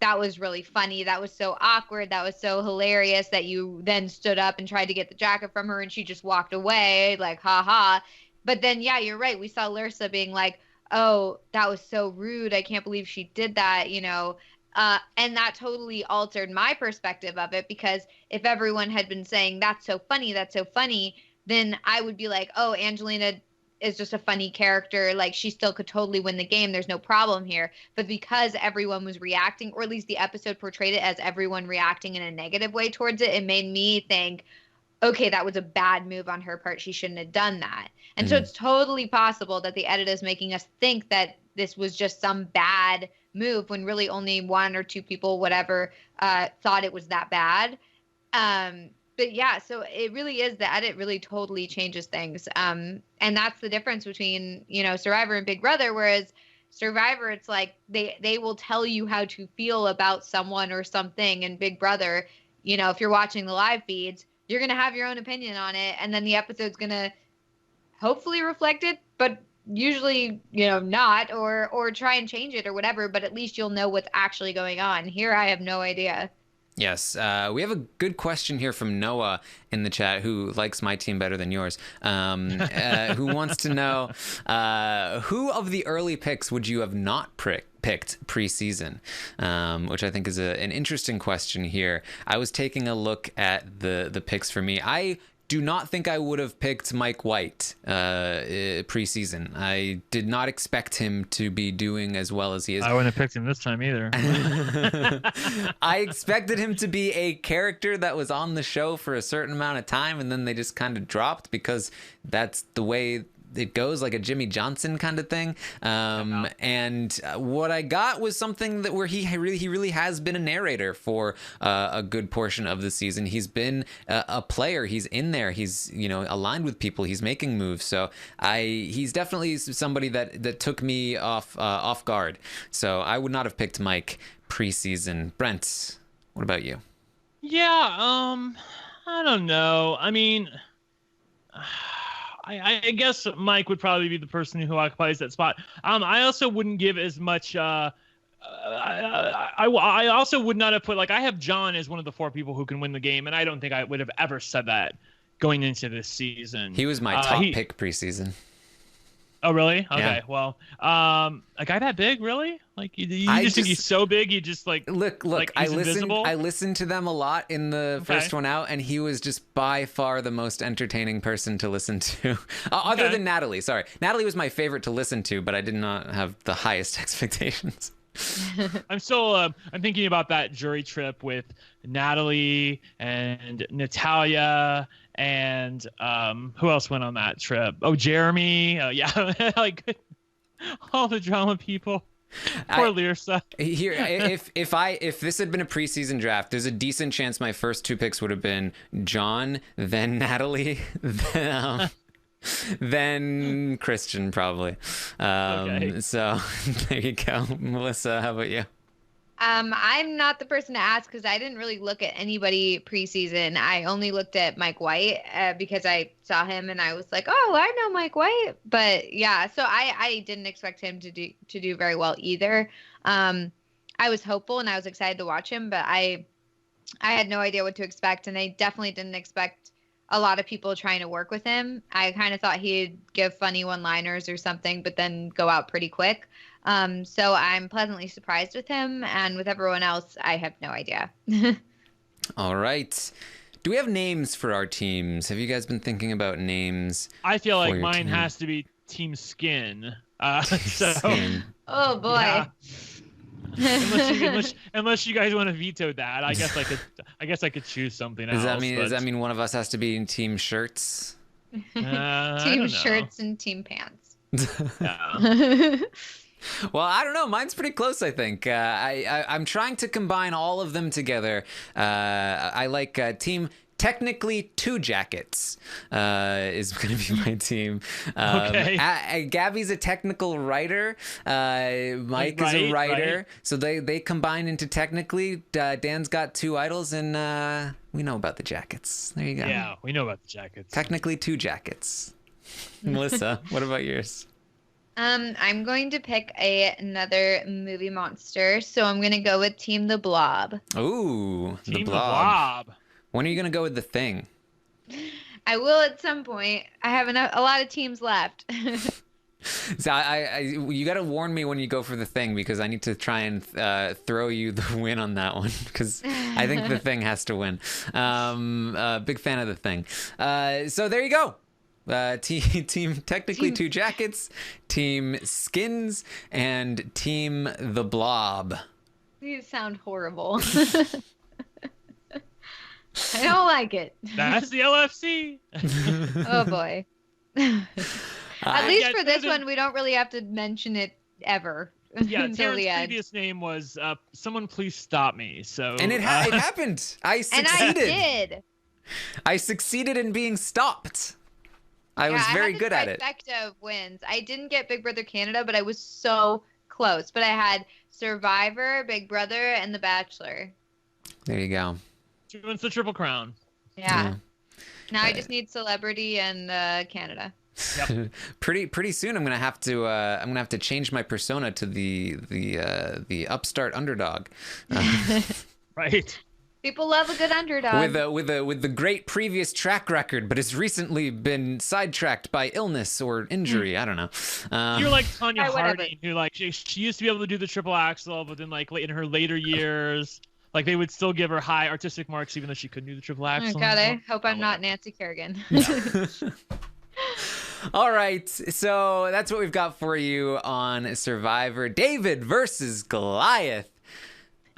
that was really funny, that was so awkward, that was so hilarious, that you then stood up and tried to get the jacket from her and she just walked away like haha. But then you're right, we saw Lyrsa being like, oh, that was so rude, I can't believe she did that, and that totally altered my perspective of it, because if everyone had been saying that's so funny, then I would be like, oh, Angelina is just a funny character, like she still could totally win the game, there's no problem here. But because everyone was reacting, or at least the episode portrayed it as everyone reacting in a negative way towards it, it made me think, okay, that was a bad move on her part, she shouldn't have done that. And so it's totally possible that the edit is making us think that this was just some bad move, when really only one or two people whatever thought it was that bad. But yeah, so it really is, the edit really totally changes things. And that's the difference between, Survivor and Big Brother, whereas Survivor, it's like they will tell you how to feel about someone or something. And Big Brother, if you're watching the live feeds, you're going to have your own opinion on it. And then the episode's going to hopefully reflect it, but usually, not, or try and change it or whatever. But at least you'll know what's actually going on. Here, I have no idea. Yes, we have a good question here from Noah in the chat, who likes my team better than yours, who wants to know, who of the early picks would you have not picked preseason, which I think is an interesting question here. I was taking a look at the picks for me. I do not think I would have picked Mike White preseason. I did not expect him to be doing as well as he is. I wouldn't have picked him this time either. I expected him to be a character that was on the show for a certain amount of time, and then they just kind of dropped because that's the way it goes, like a Jimmy Johnson kind of thing. And what I got was something that where he really has been a narrator for a good portion of the season. He's been a player. He's in there. He's aligned with people. He's making moves. So he's definitely somebody that took me off guard. So I would not have picked Mike preseason. Brent, what about you? Yeah, I don't know. I mean, I guess Mike would probably be the person who occupies that spot. I also wouldn't give as much. I also would not have put, like, I have John as one of the 4 people who can win the game, and I don't think I would have ever said that going into this season. He was my top pick preseason. Oh, really? Okay. Yeah. Well, a guy that big, really? Like you just think he's so big, you just like look. Like I listened to them a lot in the first one out, and he was just by far the most entertaining person to listen to, other than Natalie. Sorry, Natalie was my favorite to listen to, but I did not have the highest expectations. I'm still I'm thinking about that jury trip with Natalie and Natalia and who else went on that trip? Oh, Jeremy. Yeah, like all the drama people. Poor Lyrsa. Here, if this had been a preseason draft, there's a decent chance my first 2 picks would have been John, then Natalie, then Christian, probably. Okay. So there you go. Melissa, how about you? I'm not the person to ask because I didn't really look at anybody preseason. I only looked at Mike White because I saw him and I was like, oh, I know Mike White. But yeah, so I didn't expect him to do very well either. I was hopeful and I was excited to watch him, but I had no idea what to expect, and I definitely didn't expect a lot of people trying to work with him. I kind of thought he'd give funny one-liners or something, but then go out pretty quick. So I'm pleasantly surprised with him, and with everyone else, I have no idea. All right. Do we have names for our teams? Have you guys been thinking about names? I feel like mine team? has to be Team Skin. Skin. Oh boy. Yeah. unless you guys want to veto that, I guess I could choose something else. Does that mean one of us has to be in Team Shirts? Team shirts and team pants. Yeah. Well, I don't know. Mine's pretty close, I think. I'm trying to combine all of them together. I like Team Technically Two Jackets is going to be my team. Okay. Gabby's a technical writer. Mike is a writer. Right. So they combine into Technically. Dan's got 2 idols, and we know about the jackets. There you go. Yeah, we know about the jackets. Technically Two Jackets. Melissa, what about yours? I'm going to pick another movie monster, so I'm going to go with Team The Blob. Ooh, Team The Blob. When are you going to go with The Thing? I will at some point. I have a lot of teams left. So you got to warn me when you go for The Thing, because I need to try and throw you the win on that one, because I think The Thing has to win. Big fan of The Thing. So there you go. Team Technically Two Jackets, Team Skins, and Team The Blob. These sound horrible. I don't like it. That's the LFC. Oh boy. At least for this one, we don't really have to mention it ever. Yeah, until Terrence's the end. previous name was "Someone Please Stop Me." So And it happened. I succeeded. And I did. I succeeded in being stopped. I was very good at it. Trifecta of wins. I didn't get Big Brother Canada, but I was so close. But I had Survivor, Big Brother, and The Bachelor. There you go. She wins the Triple Crown. Yeah. Now I just need Celebrity and Canada. Yep. Pretty soon I'm gonna have to change my persona to the upstart underdog. Right. People love a good underdog. With the great previous track record, but has recently been sidetracked by illness or injury. I don't know. You're like Tanya Whatever. Harding, who like she used to be able to do the triple axel, but then like in her later years, like they would still give her high artistic marks even though she couldn't do the triple axel. Oh God, I hope I'm not Nancy Kerrigan. All right, so that's what we've got for you on Survivor. David versus Goliath.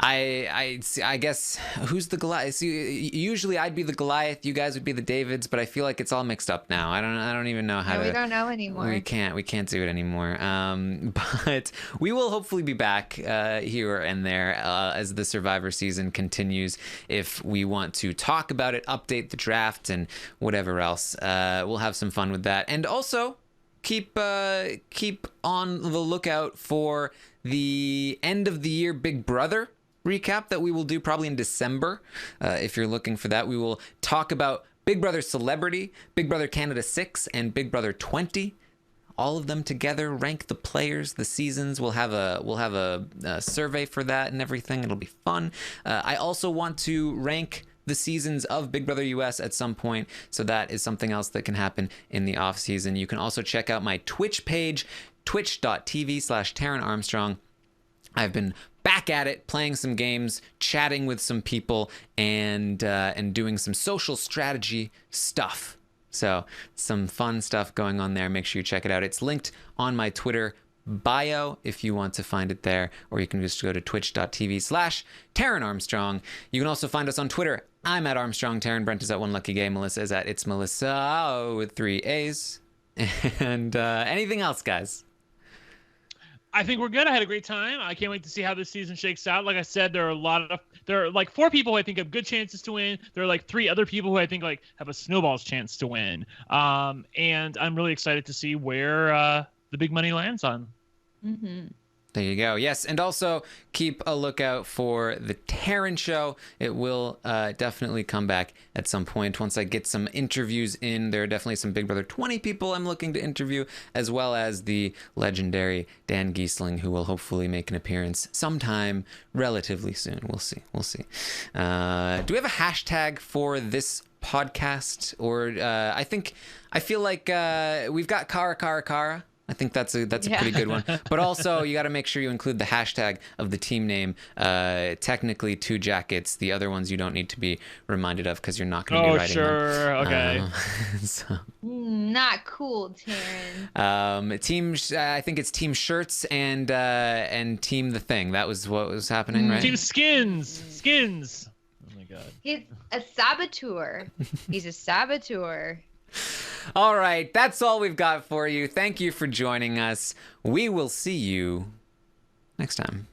I guess who's the Goliath? See, usually I'd be the Goliath, you guys would be the Davids, but I feel like it's all mixed up now. I don't even know how to. We don't know anymore. We can't do it anymore. But we will hopefully be back here and there as the Survivor season continues. If we want to talk about it, update the draft, and whatever else, we'll have some fun with that. And also keep on the lookout for the end of the year Big Brother recap that we will do probably in December. If you're looking for that, we will talk about Big Brother Celebrity, Big Brother Canada 6, and Big Brother 20. All of them together, rank the players, the seasons. We'll have a survey for that and everything. It'll be fun. I also want to rank the seasons of Big Brother US at some point, so that is something else that can happen in the off season. You can also check out my Twitch page, twitch.tv/Taryn Armstrong. I've been back at it, playing some games, chatting with some people, and doing some social strategy stuff. So some fun stuff going on there. Make sure you check it out. It's linked on my Twitter bio if you want to find it there, or you can just go to twitch.tv/Taryn Armstrong. You can also find us on Twitter. I'm at Armstrong Taryn. Brent is at One Lucky Gay. Melissa is at It's Melissa with 3 A's. And anything else, guys? I think we're good. I had a great time. I can't wait to see how this season shakes out. Like I said, there are like 4 people who I think have good chances to win. There are like 3 other people who I think like have a snowball's chance to win. And I'm really excited to see where the big money lands on. Mm-hmm. There you go. Yes, and also keep a lookout for the Terran show. It will definitely come back at some point once I get some interviews in. There are definitely some Big Brother 20 people I'm looking to interview, as well as the legendary Dan Giesling, who will hopefully make an appearance sometime relatively soon. We'll see. We'll see. Do we have a hashtag for this podcast? Or I feel like we've got Kara. I think that's a pretty good one. But also, you got to make sure you include the hashtag of the team name. Technically, 2 jackets. The other ones you don't need to be reminded of because you're not going to be writing them. Oh, sure. Okay. So. Not cool, Taryn. I think it's team shirts and team the thing. That was what was happening, right? Team skins. Oh my god. He's a saboteur. He's a saboteur. All right, that's all we've got for you. Thank you for joining us. We will see you next time.